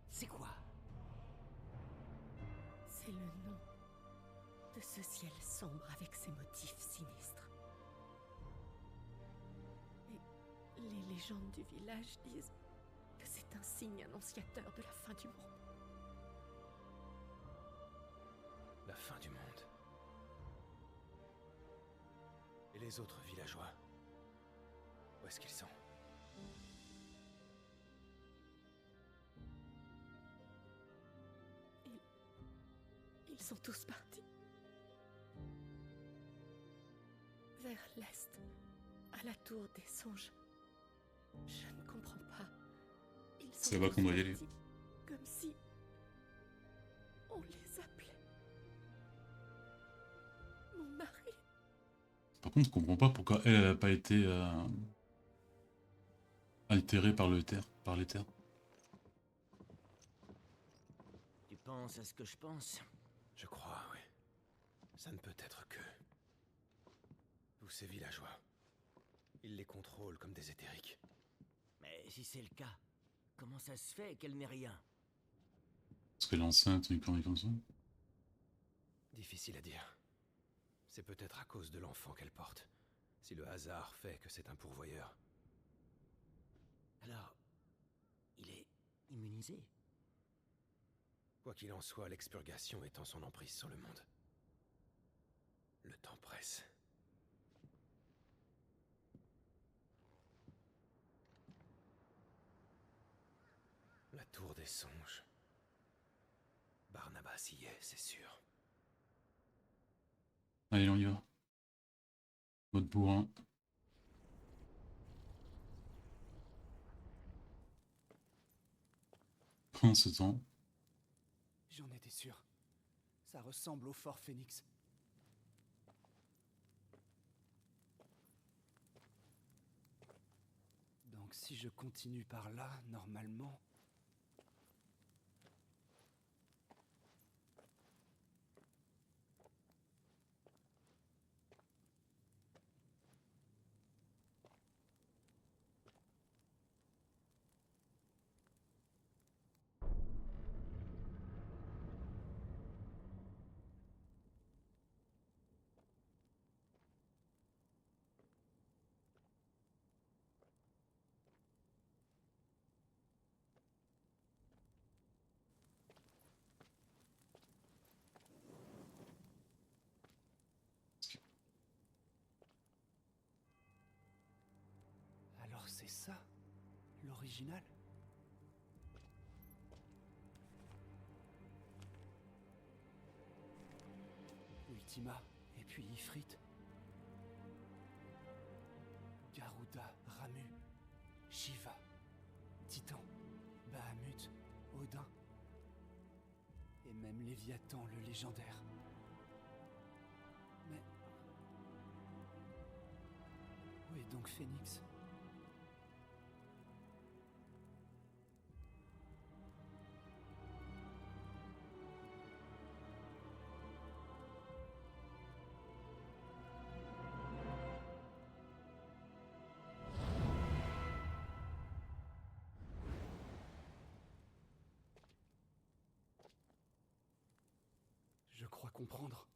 C'est quoi? C'est le nom de ce ciel sombre avec ses motifs sinistres. Et les légendes du village disent que c'est un signe annonciateur de la fin du monde. La fin du monde. Et les autres villageois? Où est-ce qu'ils sont? Ils sont tous partis. Vers l'est, à la tour des songes. Je ne comprends pas. Ils sont C'est là qu'on doit y aller. partis, comme si on les appelait. Mon mari. Par contre, je comprends pas pourquoi elle n'a pas été altérée par l'éther. Tu penses à ce que je pense? Je crois, oui. Ça ne peut être que... Tous ces villageois. Ils les contrôlent comme des éthériques. Mais si c'est le cas, comment ça se fait qu'elle n'est rien? Parce qu'elle est enceinte, une connerie comme ça. Difficile à dire. C'est peut-être à cause de l'enfant qu'elle porte. Si le hasard fait que c'est un pourvoyeur. Alors, il est immunisé? Quoi qu'il en soit, l'expurgation étend son emprise sur le monde. Le temps presse. La tour des songes. Barnabas y est, c'est sûr. Allez, on y va. Mode bourrin. Pendant ce temps, J'en étais sûr. Ça ressemble au fort Phoenix. Donc si je continue par là, normalement... Alors c'est ça, l'original? Ultima, et puis Ifrit. Garuda, Ramu, Shiva, Titan, Bahamut, Odin. Et même Léviathan, le légendaire. Mais... où est donc Phoenix? Je crois comprendre.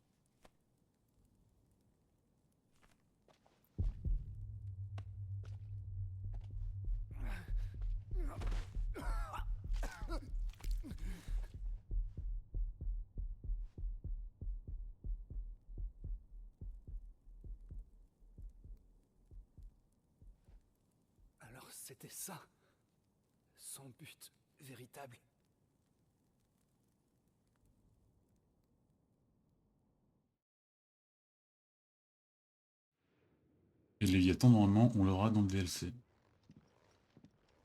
Alors c'était ça, son but véritable. et Léviathan, normalement, on l'aura dans le DLC.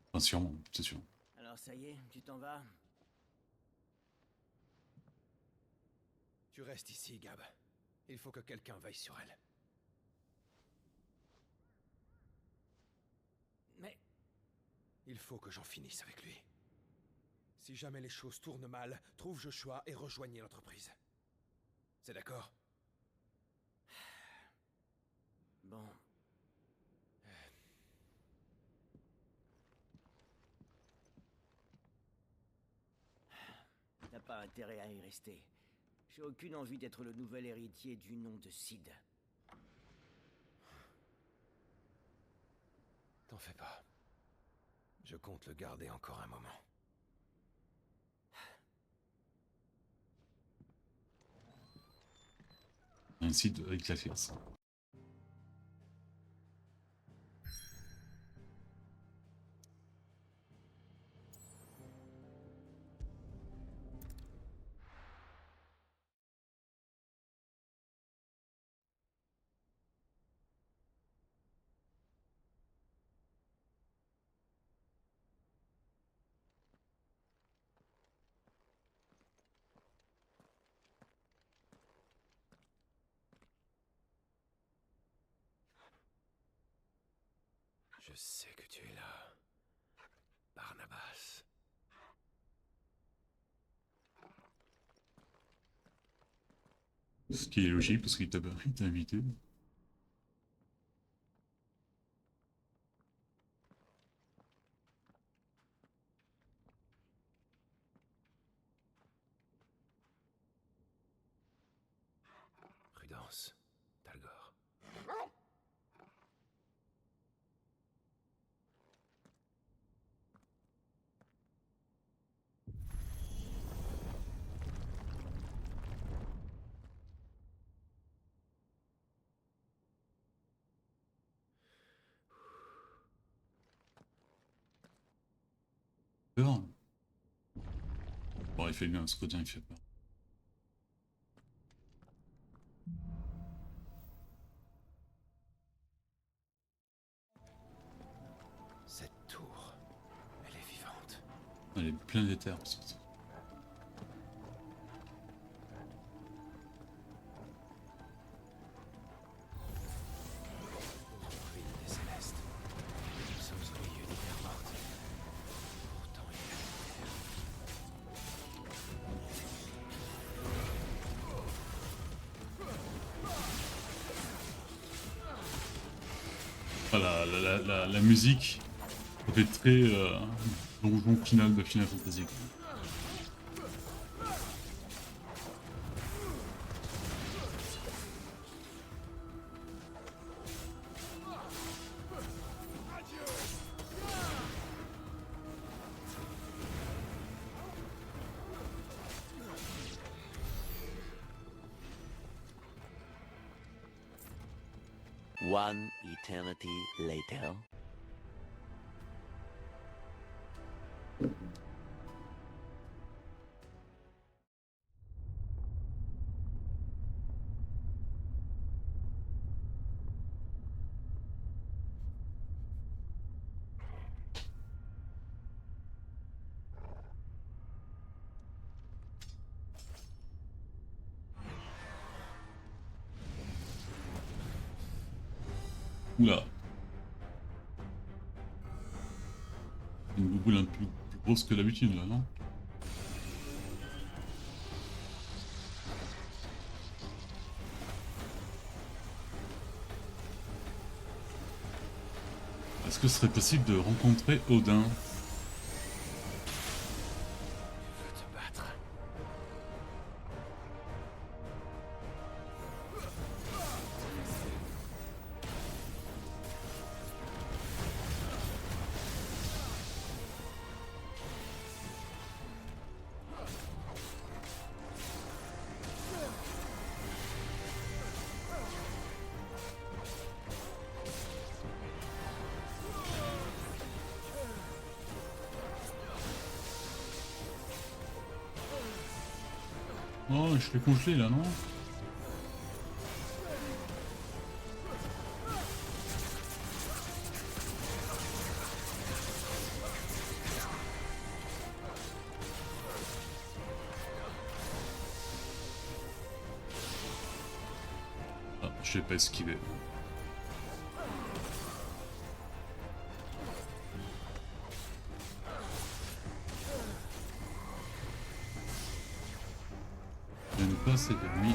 Enfin, sûrement, c'est sûr. Alors ça y est, tu t'en vas? Tu restes ici, Gab. Il faut que quelqu'un veille sur elle. Mais... il faut que j'en finisse avec lui. Si jamais les choses tournent mal, trouve Joshua et rejoignez l'entreprise. C'est d'accord? bon... T'as pas intérêt à y rester. J'ai aucune envie d'être le nouvel héritier du nom de Sid. T'en fais pas. Je compte le garder encore un moment. Un site avec la fierce. Je sais que tu es là, Barnabas. Ce qui est logique parce qu'il t'a invité. Prudence, Talgor. Peur. il fait bien, ce Odin il fait peur. Cette tour, elle est vivante. Elle est pleine d'éther surtout. Ruine des Célestes. Nous sommes au milieu des terres mortes. Pourtant, il y a la terre. Voilà, la musique fait très donjon final de Final Fantasy. One eternity later. Oula. Une bouboule un peu plus grosse que d'habitude là, non? Est-ce que ce serait possible de rencontrer Odin? Oh, je l'ai congelé là, non? Ah, je vais pas esquiver. Je n'aime pas cette ennemis.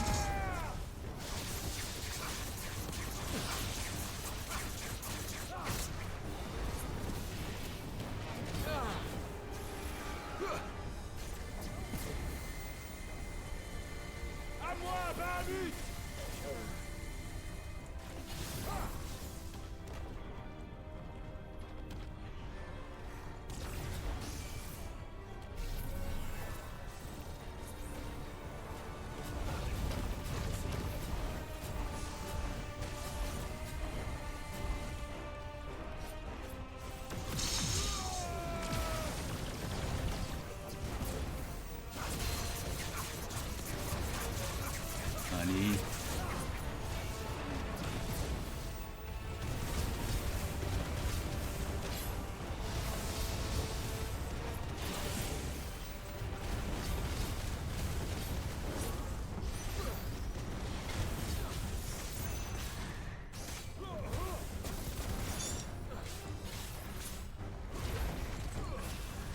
À moi, Bahamut! Allez.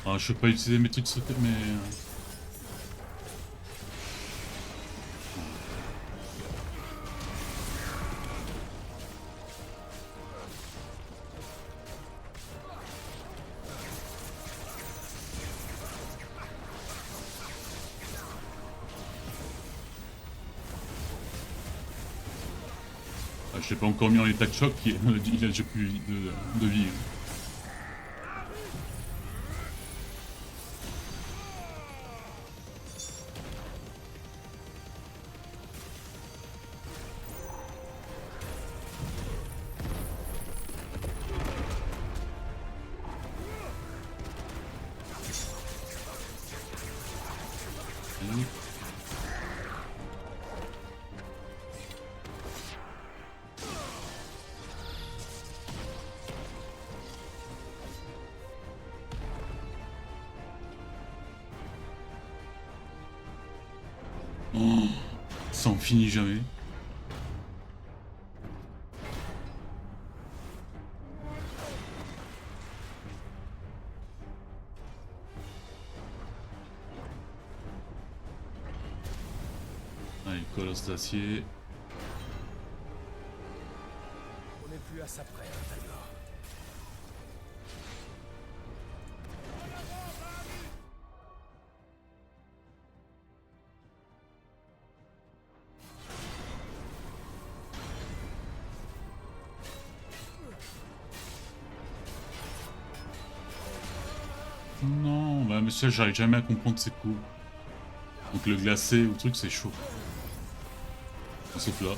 Ah, je peux pas utiliser mes trucs secrets, mais... Ah, je l'ai pas encore mis en état de choc, il a déjà plus de vie. Oh, ça en finit jamais. Allez, colosse d'acier. On n'est plus à ça près, hein, Talmor. Non, bah monsieur, j'arrive jamais à comprendre ses coups. Donc le glacé ou le truc, c'est chaud. Sauf là.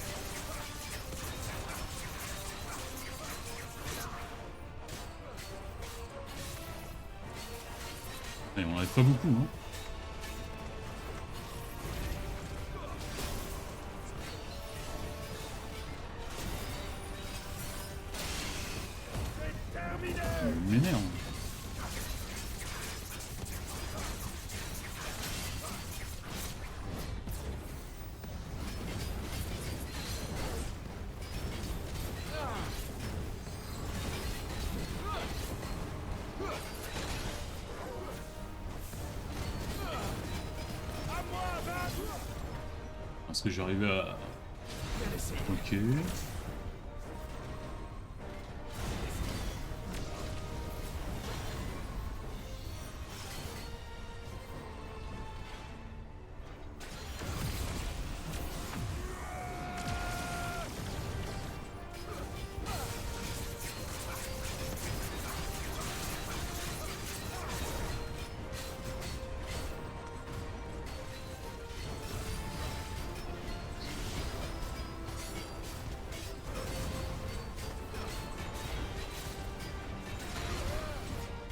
Et on n'arrive pas beaucoup, hein. Il m'énerve. Est-ce que j'arrivais à... Ok.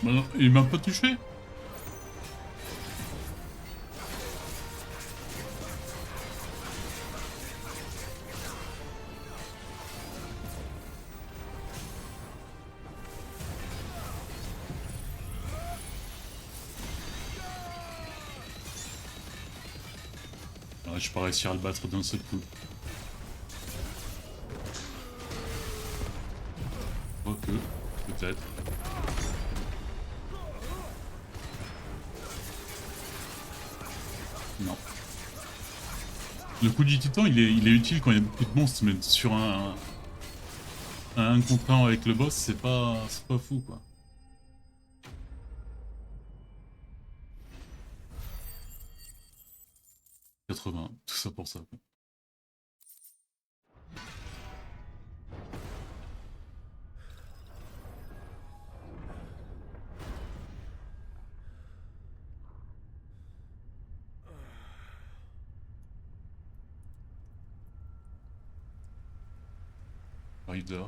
Bah non, il m'a pas touché. Ouais, je vais pas réussir à le battre d'un seul coup. Ok, peut-être. Non. Le coup du titan, il est utile quand il y a beaucoup de monstres, mais sur un contre un avec le boss, c'est pas fou, quoi. « 80, tout ça pour ça, quoi. Rider.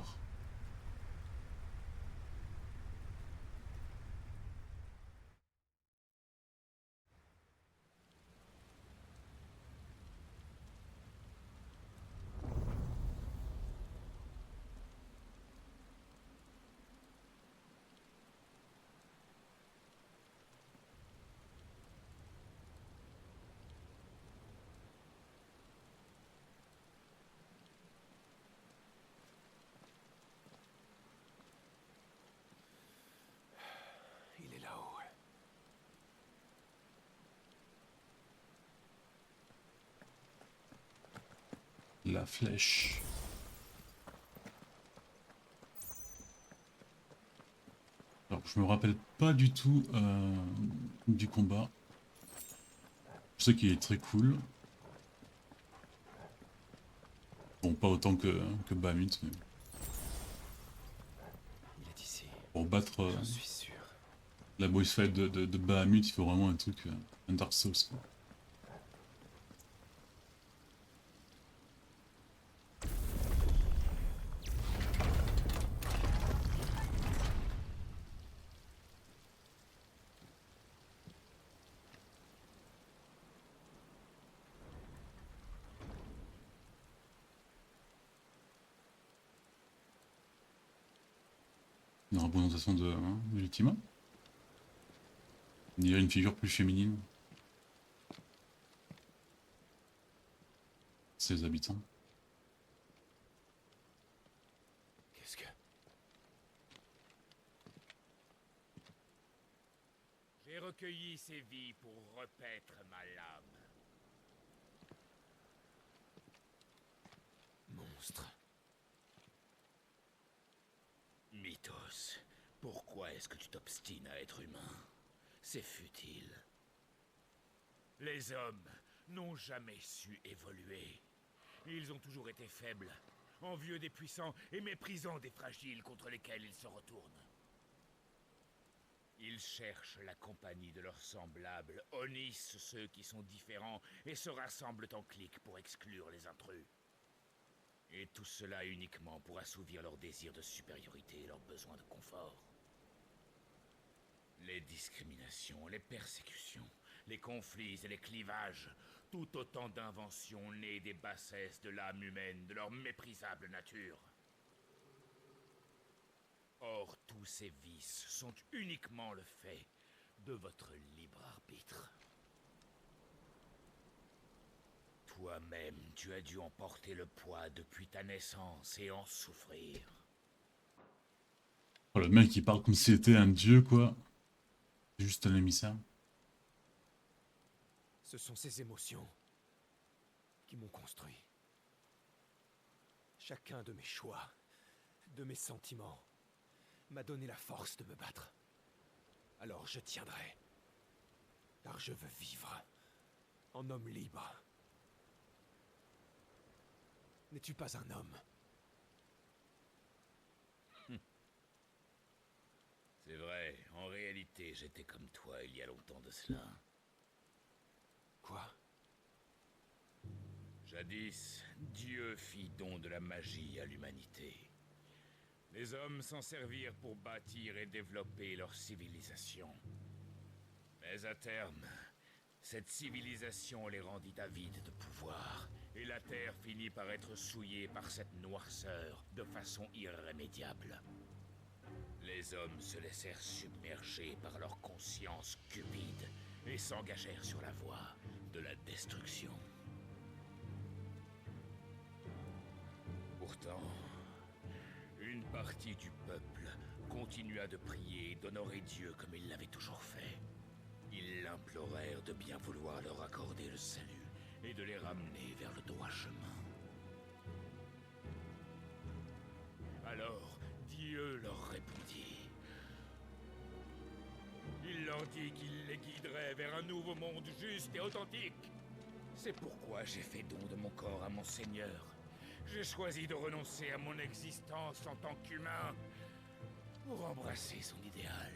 Il est là-haut. La flèche. Alors, je me rappelle pas du tout du combat. Je sais qu'il est très cool. Bon, pas autant que Bahamut, mais... Il est ici. Pour battre J'en suis sûr. la boss fight de Bahamut, il faut vraiment un truc, un Dark Souls, quoi. Une représentation de l'Ultima. Il y a une figure plus féminine. ses habitants. Qu'est-ce que... J'ai recueilli ces vies pour repaître ma lame. Monstre. Mythos, pourquoi est-ce que tu t'obstines à être humain? C'est futile. Les hommes n'ont jamais su évoluer. Ils ont toujours été faibles, envieux des puissants et méprisants des fragiles contre lesquels ils se retournent. Ils cherchent la compagnie de leurs semblables, honnissent ceux qui sont différents et se rassemblent en cliques pour exclure les intrus. Et tout cela uniquement pour assouvir leur désir de supériorité et leur besoin de confort. Les discriminations, les persécutions, les conflits et les clivages, tout autant d'inventions nées des bassesses de l'âme humaine, de leur méprisable nature. Or, tous ces vices sont uniquement le fait de votre libre arbitre. Toi-même, tu as dû en porter le poids depuis ta naissance et en souffrir. Oh, le mec il parle comme s'il était un dieu quoi. Juste un émissaire. Ce sont ces émotions qui m'ont construit. Chacun de mes choix, de mes sentiments, m'a donné la force de me battre. Alors je tiendrai. Car je veux vivre en homme libre. N'es-tu pas un homme? C'est vrai, en réalité, j'étais comme toi il y a longtemps de cela. Quoi? Jadis, Dieu fit don de la magie à l'humanité. Les hommes s'en servirent pour bâtir et développer leur civilisation. Mais à terme, cette civilisation les rendit avides de pouvoir, et la Terre finit par être souillée par cette noirceur de façon irrémédiable. Les hommes se laissèrent submerger par leur conscience cupide et s'engagèrent sur la voie de la destruction. Pourtant, une partie du peuple continua de prier et d'honorer Dieu comme il l'avait toujours fait. Ils l'implorèrent de bien vouloir leur accorder le salut et de les ramener vers le droit chemin. Alors, Dieu leur répondit. Il leur dit qu'il les guiderait vers un nouveau monde juste et authentique. C'est pourquoi j'ai fait don de mon corps à mon Seigneur. J'ai choisi de renoncer à mon existence en tant qu'humain pour embrasser son idéal.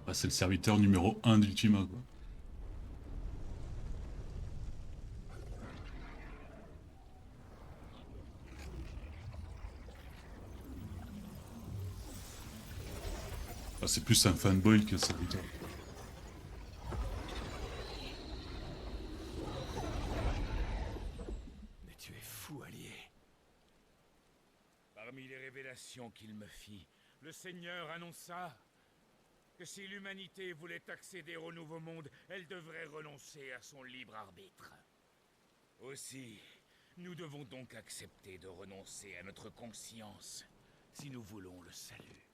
Bah, c'est le serviteur numéro 1 d'Ultima quoi. Bah, c'est plus un fanboy que serviteur. Mais tu es fou, allié. Parmi les révélations qu'il me fit, le Seigneur annonça que si l'humanité voulait accéder au Nouveau Monde, elle devrait renoncer à son libre arbitre. Aussi, nous devons donc accepter de renoncer à notre conscience si nous voulons le salut.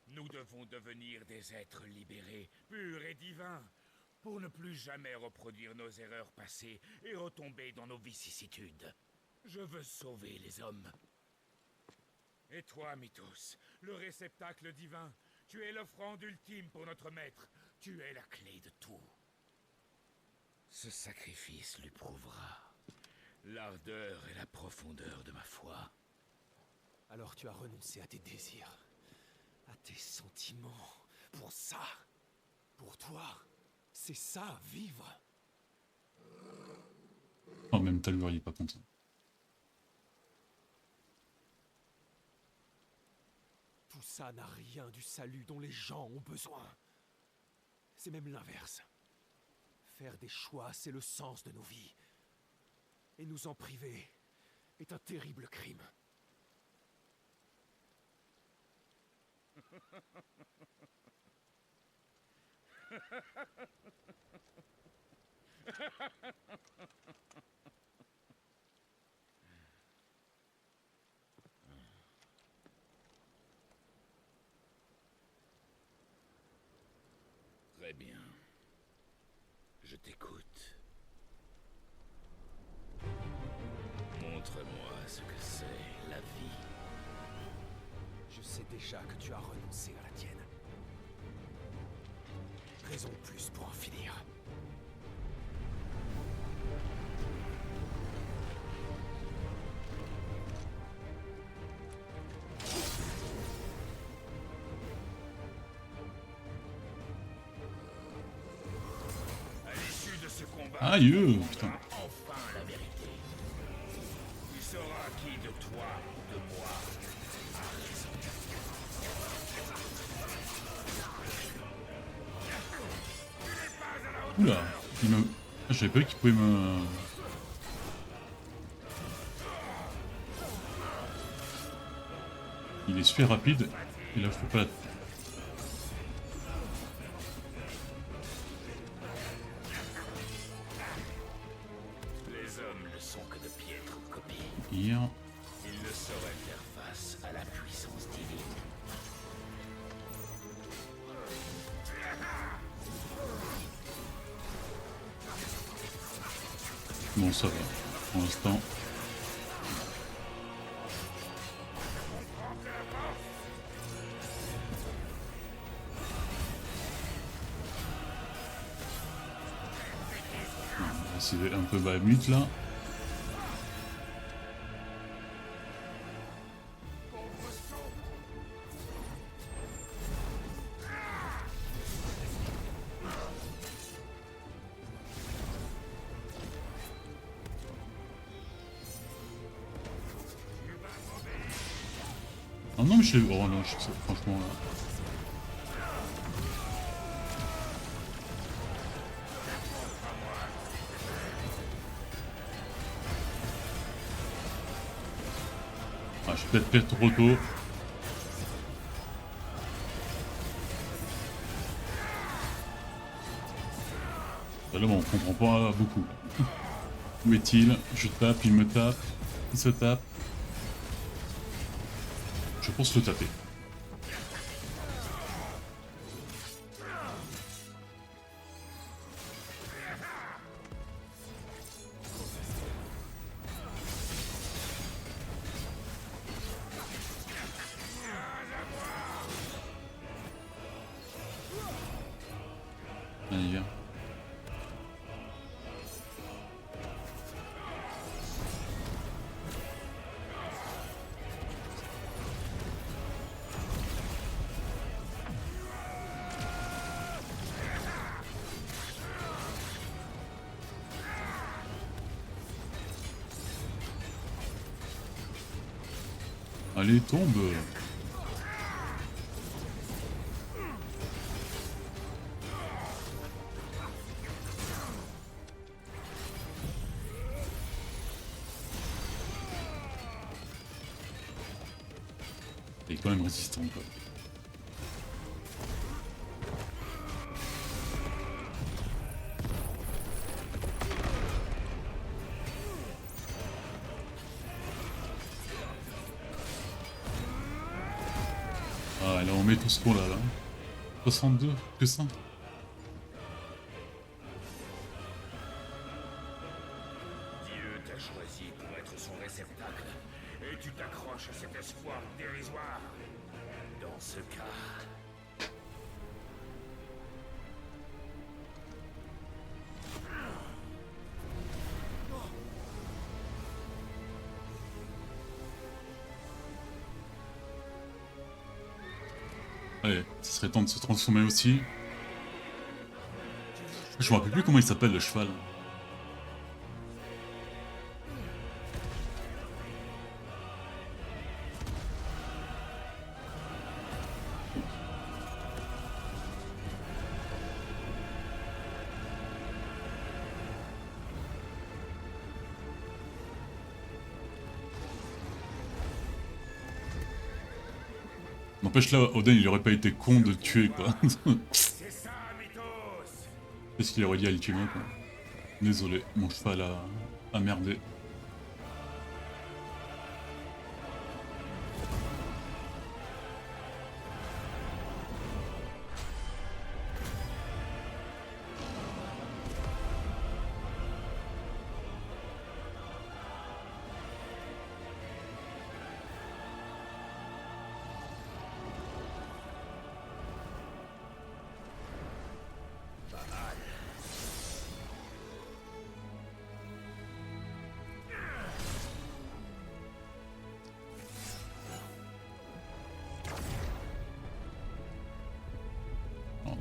Nous devons devenir des êtres libérés, purs et divins, pour ne plus jamais reproduire nos erreurs passées et retomber dans nos vicissitudes. Je veux sauver les hommes. Et toi, Mythos, le réceptacle divin, tu es l'offrande ultime pour notre maître. Tu es la clé de tout. Ce sacrifice lui prouvera l'ardeur et la profondeur de ma foi. Alors tu as renoncé à tes désirs, à tes sentiments, pour ça. Pour toi, c'est ça, vivre. En même temps, il est pas content. Tout ça n'a rien du salut dont les gens ont besoin. C'est même l'inverse. Faire des choix, c'est le sens de nos vies. Et nous en priver est un terrible crime. Très bien. Je t'écoute. Montre-moi ce que c'est, la vie. Je sais déjà que tu as renoncé à la tienne. Raison de plus pour en finir. À l'issue de ce combat, Aïe, tu putain. comprendras enfin la vérité. Tu sauras qui de toi ou de moi a raison. Oula, il me... Ah, je savais pas qu'il pouvait me... Il est super rapide, et là faut pas la... Les hommes ne sont que de piètres copies. Hier. Ils ne sauraient faire face à la puissance divine. Bon, ça va, pour l'instant. C'est un peu Bahamut là. Ah non mais je l'ai... Oh non, je sais, franchement là... Ah, je vais peut-être trop tôt. Là, bon, on comprend pas beaucoup. Où est-il? Je tape, il me tape, il se tape. Je pense le taper. Allez, viens. Allez, tombe. Il est quand même résistant, quoi. Ah, là on met tout ce qu'on a là. 62, que ça. Dieu t'a choisi pour être son réceptacle, et tu t'accroches à cet espoir dérisoire. Dans ce cas... Allez, ce serait temps de se transformer aussi. Je me rappelle plus comment il s'appelle le cheval. N'empêche là, Odin il aurait pas été con de le tuer quoi. C'est ça, mytho! C'est ce qu'il aurait dit à Ultimo, quoi. Désolé, mon cheval a merdé.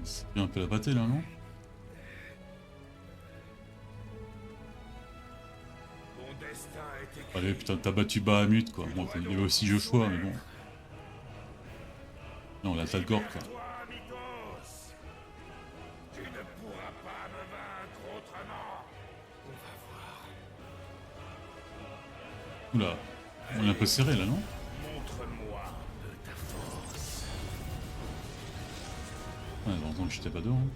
C'est bien un peu la pâtée là, non? Allez, putain, t'as battu Bahamut quoi. Bon, il y avait aussi Joshua, mais bon. Non, là, t'as le corps quoi. Tu ne pourras pas me vaincre autrement. On va voir. Oula, on est un peu serré là, non? Montre-moi un peu ta force. Ouais, heureusement que j'étais pas dedans. Hein.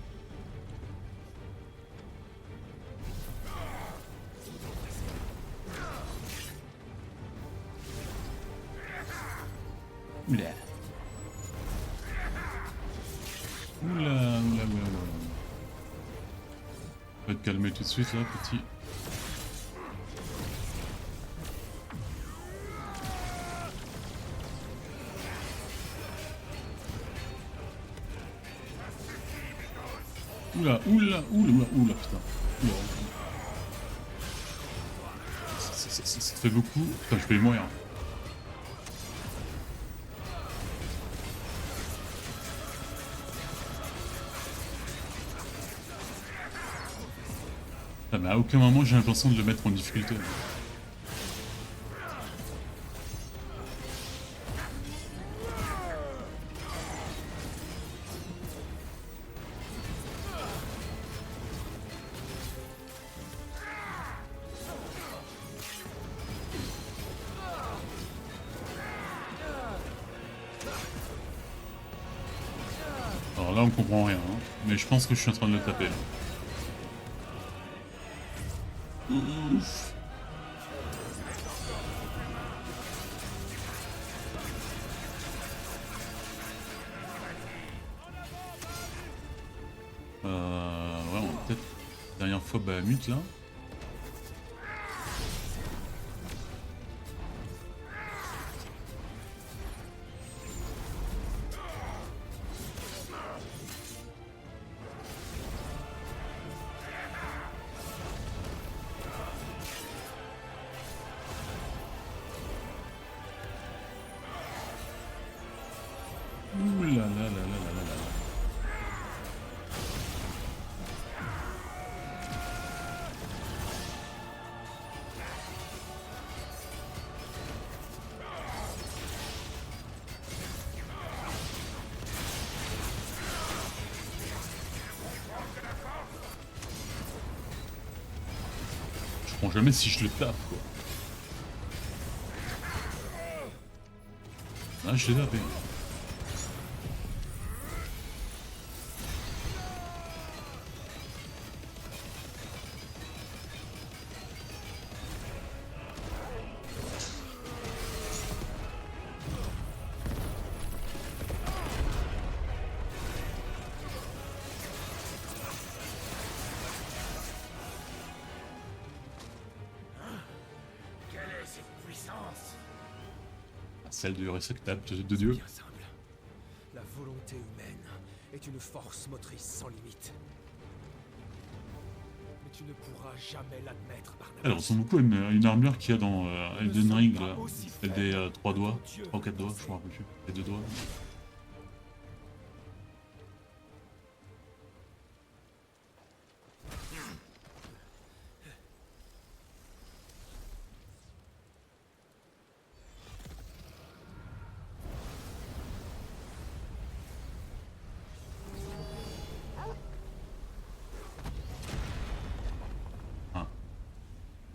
Oula. Oula, oula, oula, oula. Va te calmer tout de suite là, petit. Oula, oula, oula, oula, putain. Oula. Ça te fait beaucoup. Putain, je peux y mourir. Ah, mais à aucun moment j'ai l'impression de le mettre en difficulté. Alors là on comprend rien, hein, mais je pense que je suis en train de le taper. Ouf. Ouais, on va peut-être dernière fois Bahamut là. Ouh là là là là là là là. Je comprends jamais si je le tape quoi. Ah, je l'ai tapé. Quelle est cette puissance? Celle du réceptacle de Dieu. Bien simple. La volonté humaine est une force motrice sans limite. Mais tu ne pourras jamais l'admettre, Barnabas. Elle ressemble beaucoup à une armure qu'il y a dans Elden Ring, là. Celle des 3 doigts, 3 ou 4 doigts, je me rappelle plus. Les 2 doigts.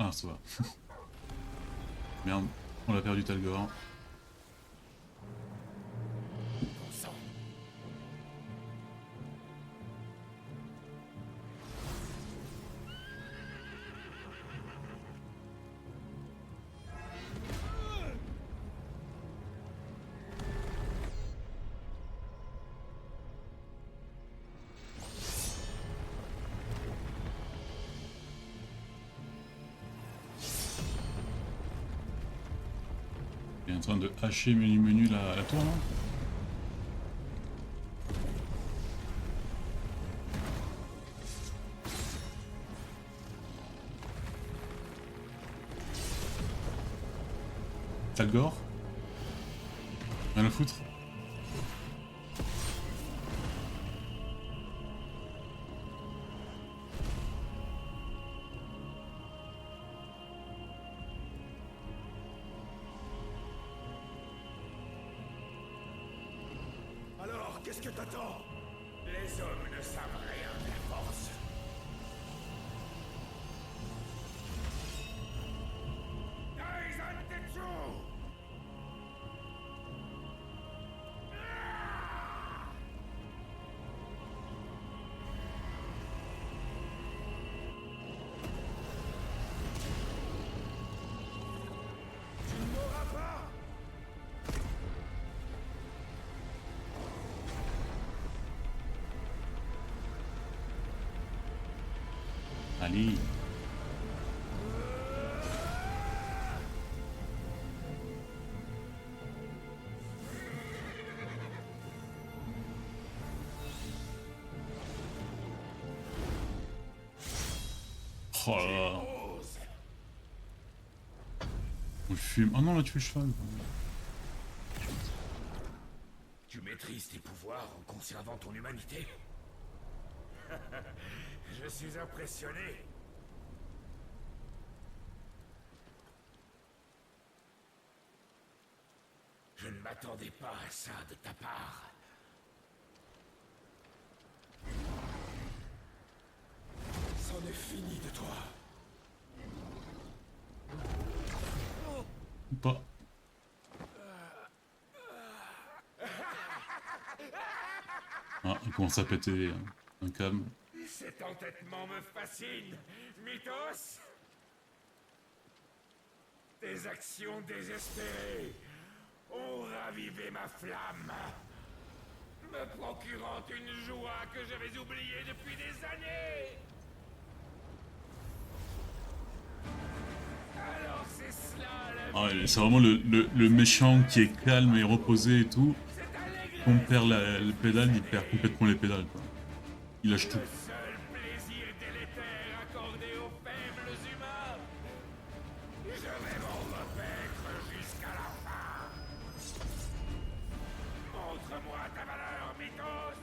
Ah, ça va. Merde, on a perdu Talgor. en train de hacher menu la tour là. Talgor? Rien à foutre. Alors, qu'est-ce que t'attends? Les hommes ne savent rien de la force. Daisantetsu! Tu ne mourras pas! Allez. Oh là là. On le fume. Oh non, là tu fais le cheval. Tu maîtrises tes pouvoirs en conservant ton humanité? Je suis impressionné. Je ne m'attendais pas à ça de ta part. C'en est fini de toi. Ou pas. Ah, il commence à péter un câble. Cet entêtement me fascine, Mythos. Tes actions désespérées ont ravivé ma flamme, me procurant une joie que j'avais oubliée depuis des années. Alors c'est cela la vie. Ah, c'est vraiment le méchant qui est calme et reposé et tout. Quand on perd le pédale, il perd complètement les pédales, quoi. Il lâche tout. Le seul plaisir délétère accordé aux faibles humains. Je vais m'en repaître jusqu'à la fin. Montre-moi ta valeur, Mythos,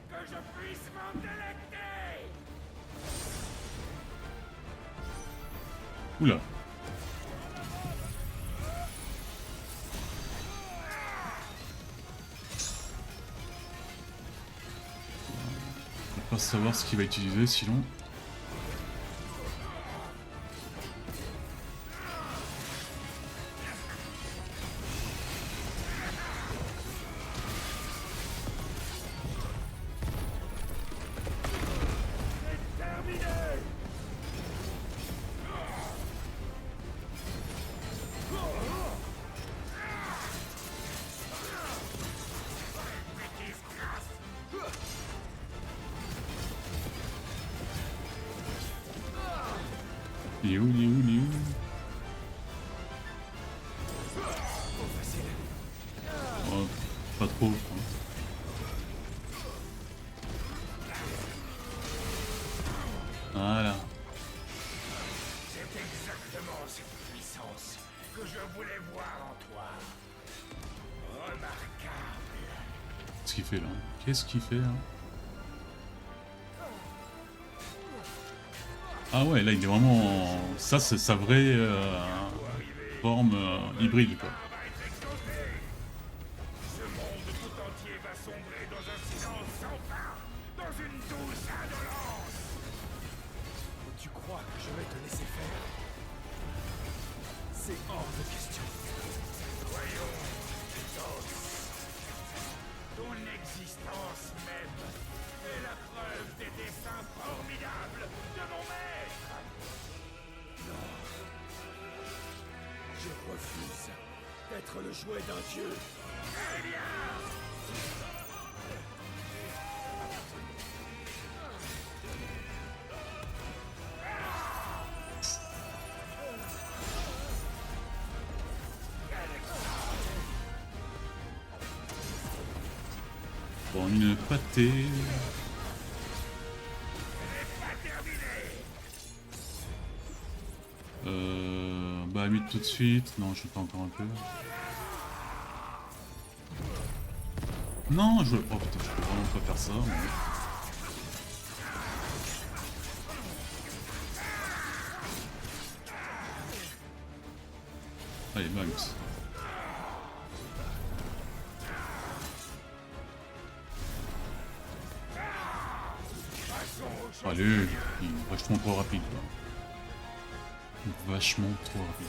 que je puisse m'en délecter. Oula. Pas savoir ce qu'il va utiliser sinon. Il est où, il est où, il est où? Oh, pas trop, je crois. Voilà. C'est exactement cette puissance que je voulais voir en toi. Remarquable. Qu'est-ce qu'il fait là? Qu'est-ce qu'il fait là? Ah ouais, là il est vraiment... Ça c'est sa vraie forme hybride quoi. Ce monde tout entier va sombrer dans un silence sans fin, dans une douce indolence. Tu crois que je vais te laisser faire? C'est hors de question. Voyons, Mythos. Ton existence même est la preuve des desseins formidables de mon maître. Non. Je refuse d'être le jouet d'un dieu. Eh bien, une pâtée. Bah mute tout de suite. Non, je peux encore un peu. Non, je... Oh putain, je peux vraiment pas faire ça. Mais... Allez, max. Allez, il est vachement trop rapide. Quoi. Vachement trop rapide.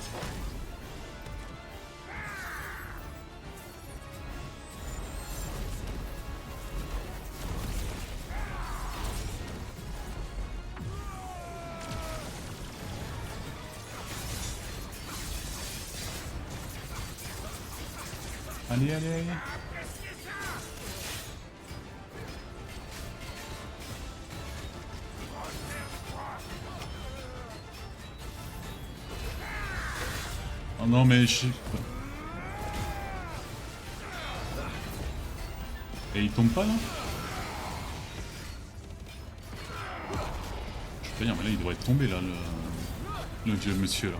Allez, allez, allez. Oh non mais je... Et il tombe pas là? Je peux pas dire mais là il devrait tomber là le vieux monsieur là.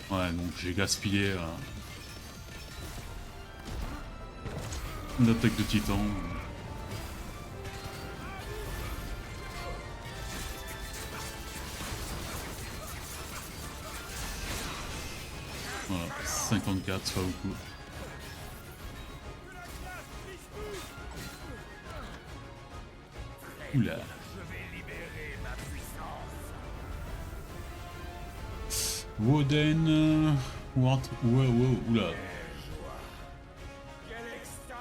Ouais donc j'ai gaspillé une attaque de titan. Voilà, 54, c'est pas beaucoup. Oula. Woden... What? Wow, oula. Quelle extase!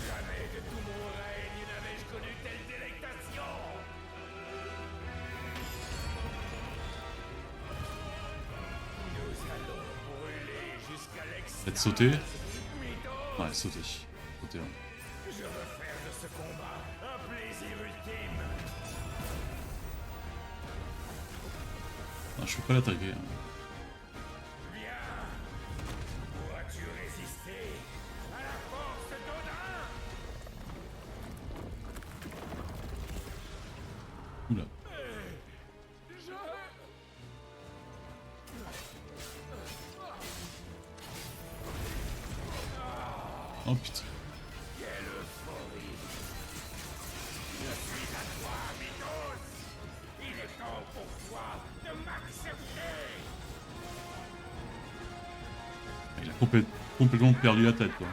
Jamais de tout mon règne n'avais-je connu telle délectation! Nous allons brûler jusqu'à l'extase. Peut-être sauter? Ouais, sauter. Sauter, ouais. Je veux faire de ce combat un plaisir ultime. Ah, je peux pas l'attaquer. Hein. Viens! Pourras-tu résister à la force d'Odin? Oula. Oh putain. Quelle euphorie! Je suis à toi, Minos! Il est temps pour toi de m'accepter! Il a complètement perdu la tête quoi.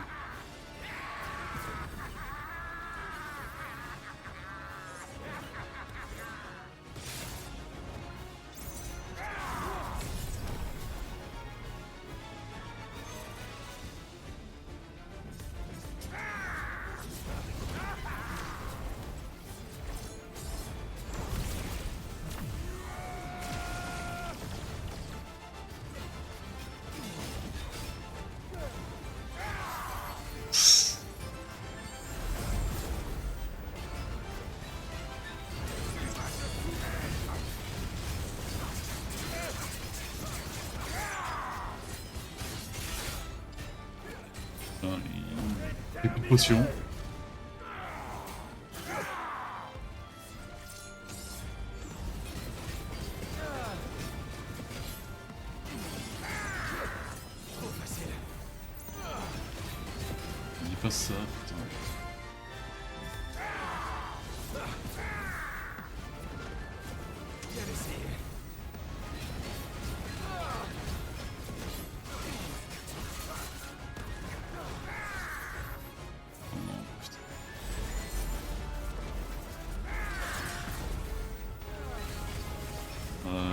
Et plus de potions. Dis pas ça, putain.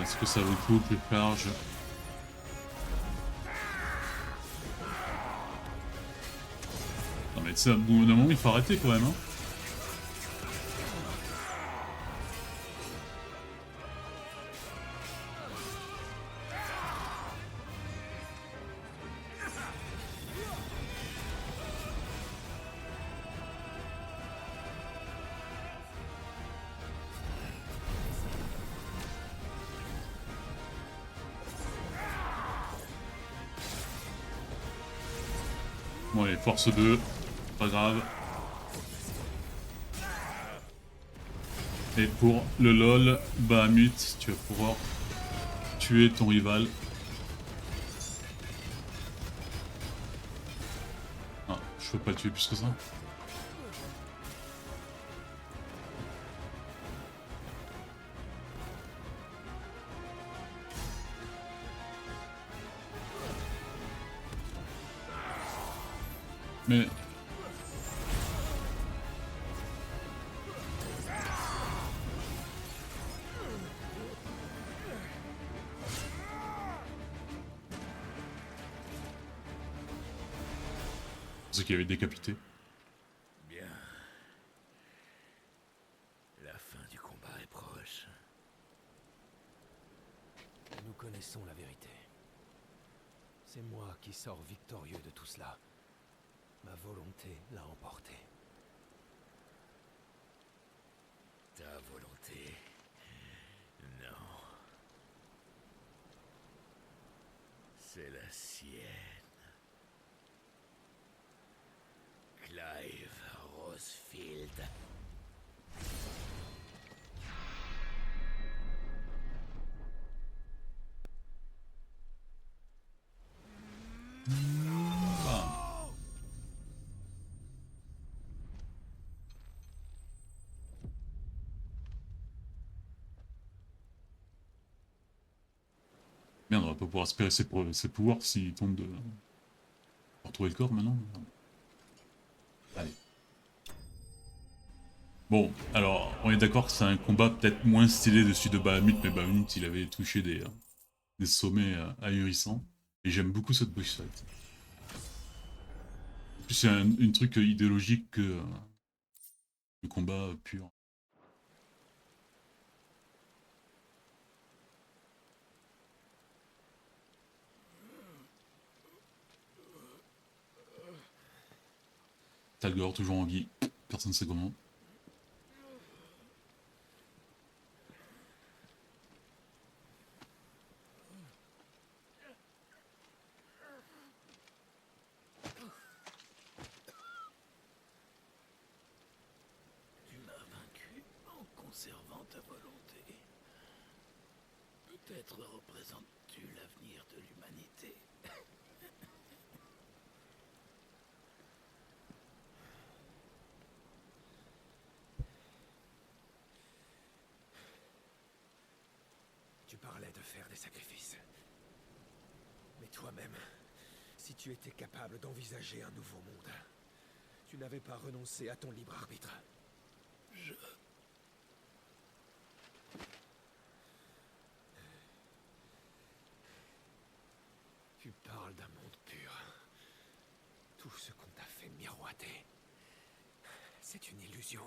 Est-ce que ça vaut le coup que je charge? Non mais tu sais, à bout d'un moment il faut arrêter quand même hein. Bon allez, force 2, pas grave. Et pour le LOL, Bahamut, tu vas pouvoir tuer ton rival. Ah, je peux pas le tuer plus que ça. Mais... c'est qu'il avait décapité. Bien. La fin du combat est proche. Nous connaissons la vérité. C'est moi qui sors victorieux de tout cela. Ma volonté l'a emporté. Ta volonté... Non. C'est la sienne. Clive Rosefield. Merde, on va pas pouvoir espérer ses pouvoirs s'il tombe de... Pour retrouver le corps maintenant. Allez. Bon, alors, on est d'accord que c'est un combat peut-être moins stylé de celui de Bahamut, mais Bahamut, il avait touché des sommets ahurissants. Et j'aime beaucoup cette boss fight. En plus, c'est un truc idéologique que le combat pur. Talgor toujours en vie, personne ne sait comment. Tu m'as vaincu en conservant ta volonté. Peut-être représentes-tu l'avenir de l'humanité. Tu parlais de faire des sacrifices. Mais toi-même, si tu étais capable d'envisager un nouveau monde, tu n'avais pas renoncé à ton libre arbitre. Tu parles d'un monde pur. Tout ce qu'on t'a fait miroiter, c'est une illusion.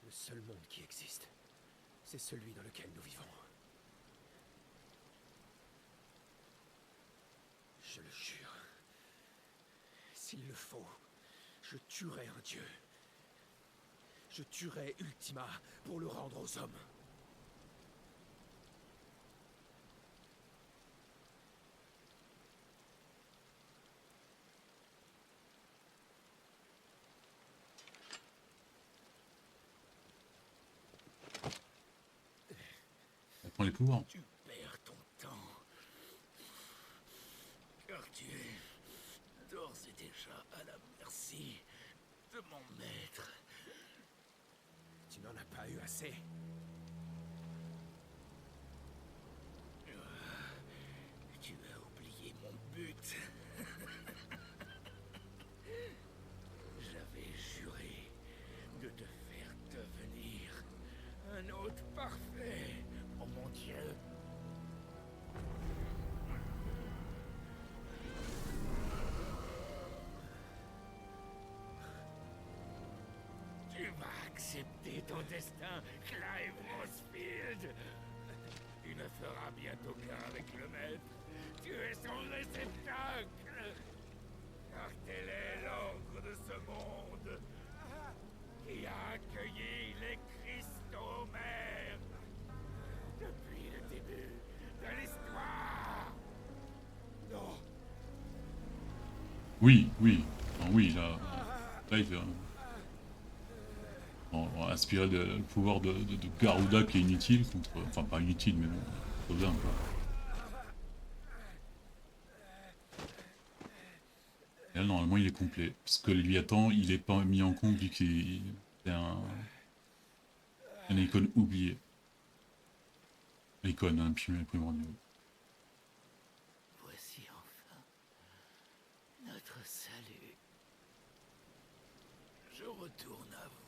Le seul monde qui existe, c'est celui dans lequel nous vivons. Je le jure. S'il le faut, je tuerai un dieu. Je tuerai Ultima pour le rendre aux hommes. Elle prend les pouvoirs. Tu perds ton temps. Car tu es d'ores et déjà à la merci de mon maître. Tu n'en as pas eu assez. Tu as oublié mon but. J'avais juré de te faire devenir un hôte parfait. Oh mon Dieu. Tu vas accepter ton destin, Clive Rosefield. Tu ne feras bientôt qu'un avec le maître. Tu es son réceptacle. Car tel est l'ordre de ce monde qui a accueilli les cristaux mères depuis le début de l'histoire. Non. Oui, oui. oui, là il va aspirer le pouvoir de Garuda qui est inutile contre... Enfin, pas inutile, mais bon, trop bien, quoi. Et là, normalement, il est complet. Parce que le Léviathan, il est pas mis en compte vu qu'il est un icône oublié. L'icône, un primordial. Voici enfin notre salut. Je retourne à vous.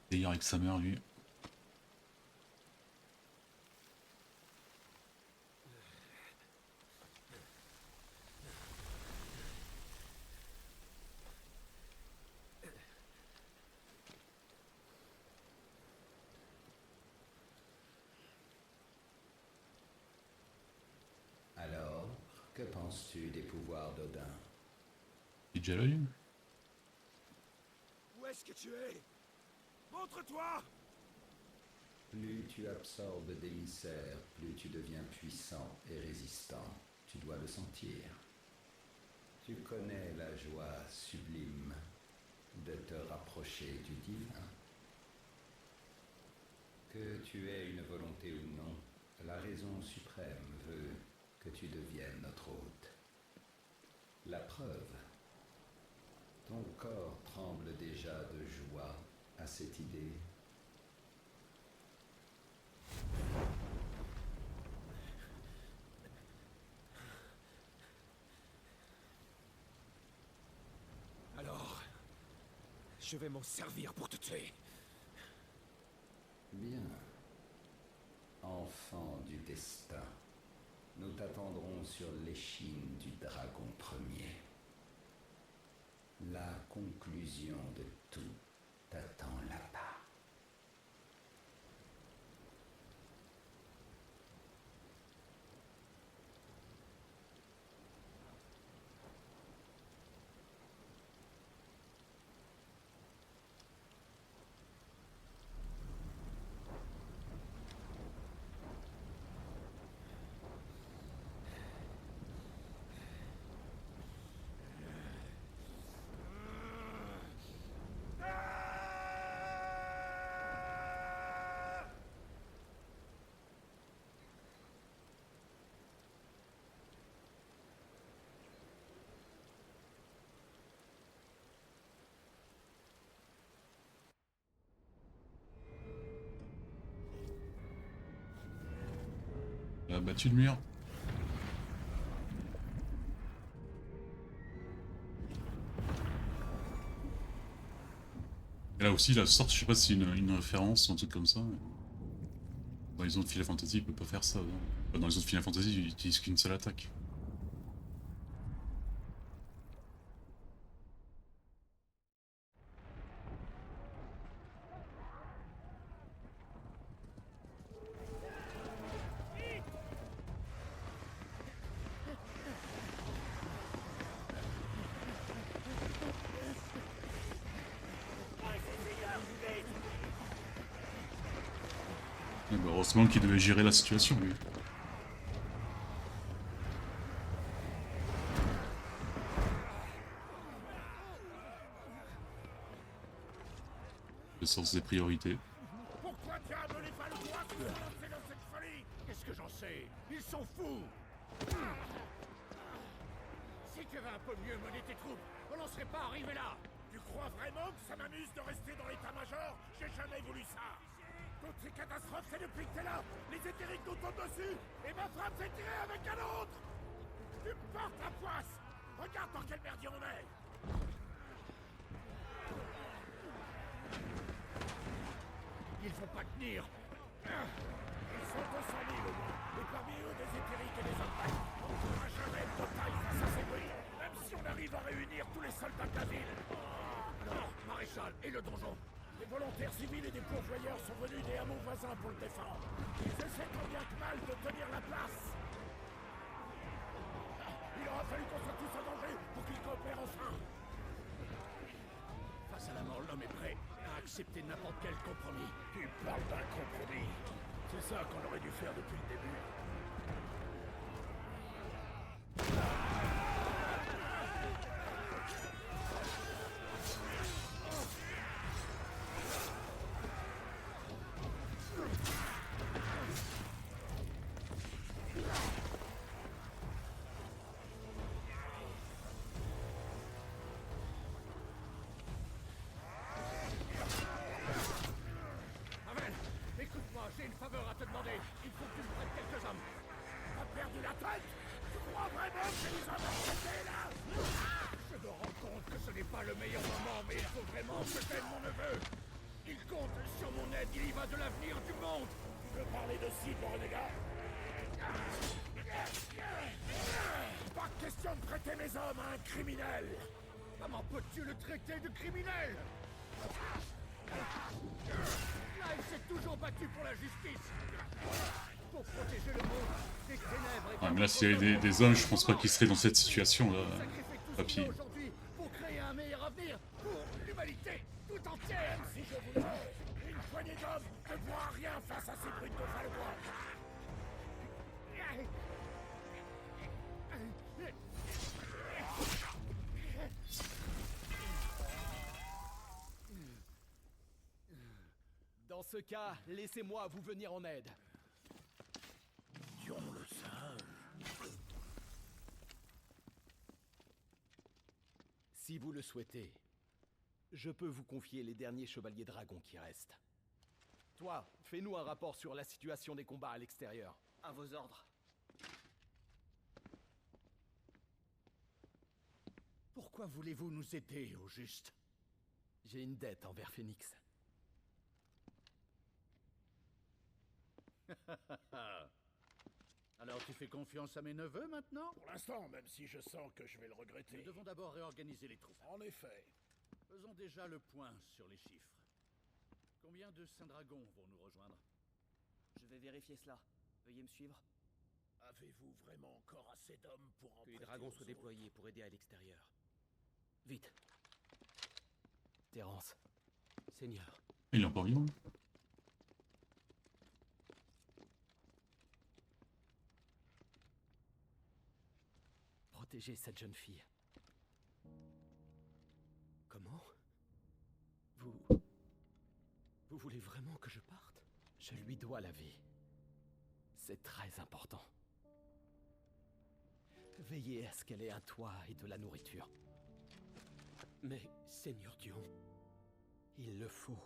Délire avec sa mère, lui. Alors, que penses-tu des pouvoirs d'Odin? Il est déjà là, lui? Où est-ce que tu es? Montre-toi! Plus tu absorbes d'émissaires, plus tu deviens puissant et résistant. Tu dois le sentir. Tu connais la joie sublime de te rapprocher du divin. Que tu aies une volonté ou non, la raison suprême veut que tu deviennes notre hôte. La preuve, ton corps tremble déjà de joie à cette idée. Alors, je vais m'en servir pour te tuer. Bien. Enfant du destin, nous t'attendrons sur l'échine du dragon premier. La conclusion de tout t'attend là-bas. Il a battu le mur. Et là aussi, la sorte, je sais pas si c'est une référence ou un truc comme ça. Mais... Dans les autres Final Fantasy, il peut pas faire ça. Non. Dans les autres Final Fantasy, il utilise qu'une seule attaque. Eh ben, heureusement qu'il devait gérer la situation, lui. Le sens des priorités. Pourquoi diable les Valois se sont lancés dans cette folie? Qu'est-ce que j'en sais? Ils sont fous! Si tu avais un peu mieux mené tes troupes, on n'en serait pas arrivé là! Tu crois vraiment que ça m'amuse de rester dans l'état-major? J'ai jamais voulu ça! Toutes ces catastrophes, c'est depuis que t'es là! Les éthériques nous tombent dessus! Et ma femme s'est tirée avec un autre! Tu me portes la poisse! Regarde dans quel merdier on est! Ils vont pas tenir! Ils sont 200 000 au moins, et parmi eux des éthériques et des impacts. On ne pourra jamais être de taille face à ces bruits, même si on arrive à réunir tous les soldats de la ville. Alors, maréchal et le donjon, des volontaires civils et des pourvoyeurs sont venus des hameaux voisins pour le défendre. Ils essaient tant bien que mal de tenir la place. Il aura fallu qu'on soit tous en danger pour qu'ils coopèrent enfin. Face à la mort, l'homme est prêt à accepter n'importe quel compromis. Tu parles d'un compromis? C'est ça qu'on aurait dû faire depuis le début. te demander. Il faut que tu me prêtes quelques hommes. T'as perdu la tête? Tu crois vraiment que les hommes à côté, là? Je me rends compte que ce n'est pas le meilleur moment, mais il faut vraiment que j'aide mon neveu. Il compte sur mon aide, il y va de l'avenir du monde. Tu veux parler de cible, renégat? Pas question de prêter mes hommes à un criminel. Comment peux-tu le traiter de criminel? Clive s'est toujours battu pour la justice. Pour protéger le monde des ténèbres. Ouais, mais là, s'il y avait des hommes, je pense pas qu'ils seraient dans cette situation-là, papy. Aujourd'hui pour créer un meilleur avenir pour l'humanité tout entière. Si je voulais, une poignée d'hommes ne pourra rien face à ces brutes de Falbois. Dans ce cas, laissez-moi vous venir en aide. Dion le singe. Si vous le souhaitez, je peux vous confier les derniers chevaliers dragons qui restent. Toi, fais-nous un rapport sur la situation des combats à l'extérieur. À vos ordres. Pourquoi voulez-vous nous aider, au juste? J'ai une dette envers Phoenix. Alors tu fais confiance à mes neveux maintenant? Pour l'instant, même si je sens que je vais le regretter. Nous devons d'abord réorganiser les troupes. En effet. Faisons déjà le point sur les chiffres. Combien de Saint-Dragons vont nous rejoindre? Je vais vérifier cela. Veuillez me suivre. Avez-vous vraiment encore assez d'hommes pour en Que les prêter dragons aux soient autres? déployés pour aider à l'extérieur. Vite. Terence. Seigneur. Il est encore vivant. Protégez cette jeune fille. Comment? Vous voulez vraiment que je parte? Je lui dois la vie. C'est très important. Veillez à ce qu'elle ait un toit et de la nourriture. Mais, Seigneur Dion... Il le faut.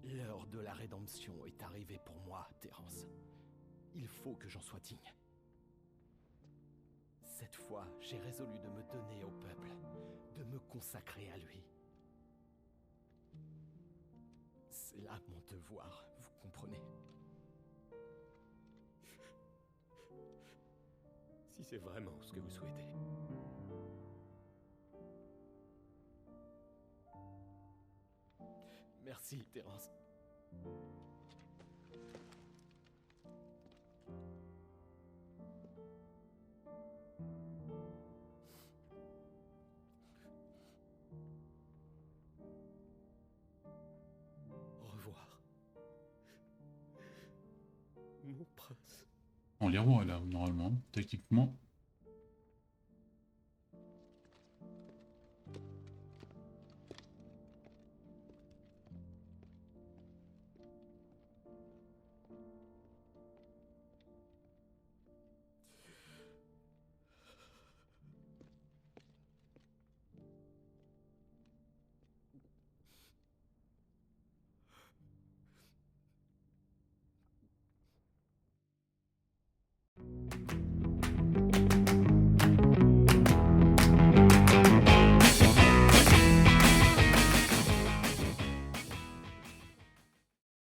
L'heure de la rédemption est arrivée pour moi, Terence. Il faut que j'en sois digne. Cette fois, j'ai résolu de me donner au peuple, de me consacrer à lui. C'est là mon devoir, vous comprenez? Si c'est vraiment ce que vous souhaitez. Merci, Terence. Au revoir. Mon prince. On les rois là, normalement, techniquement.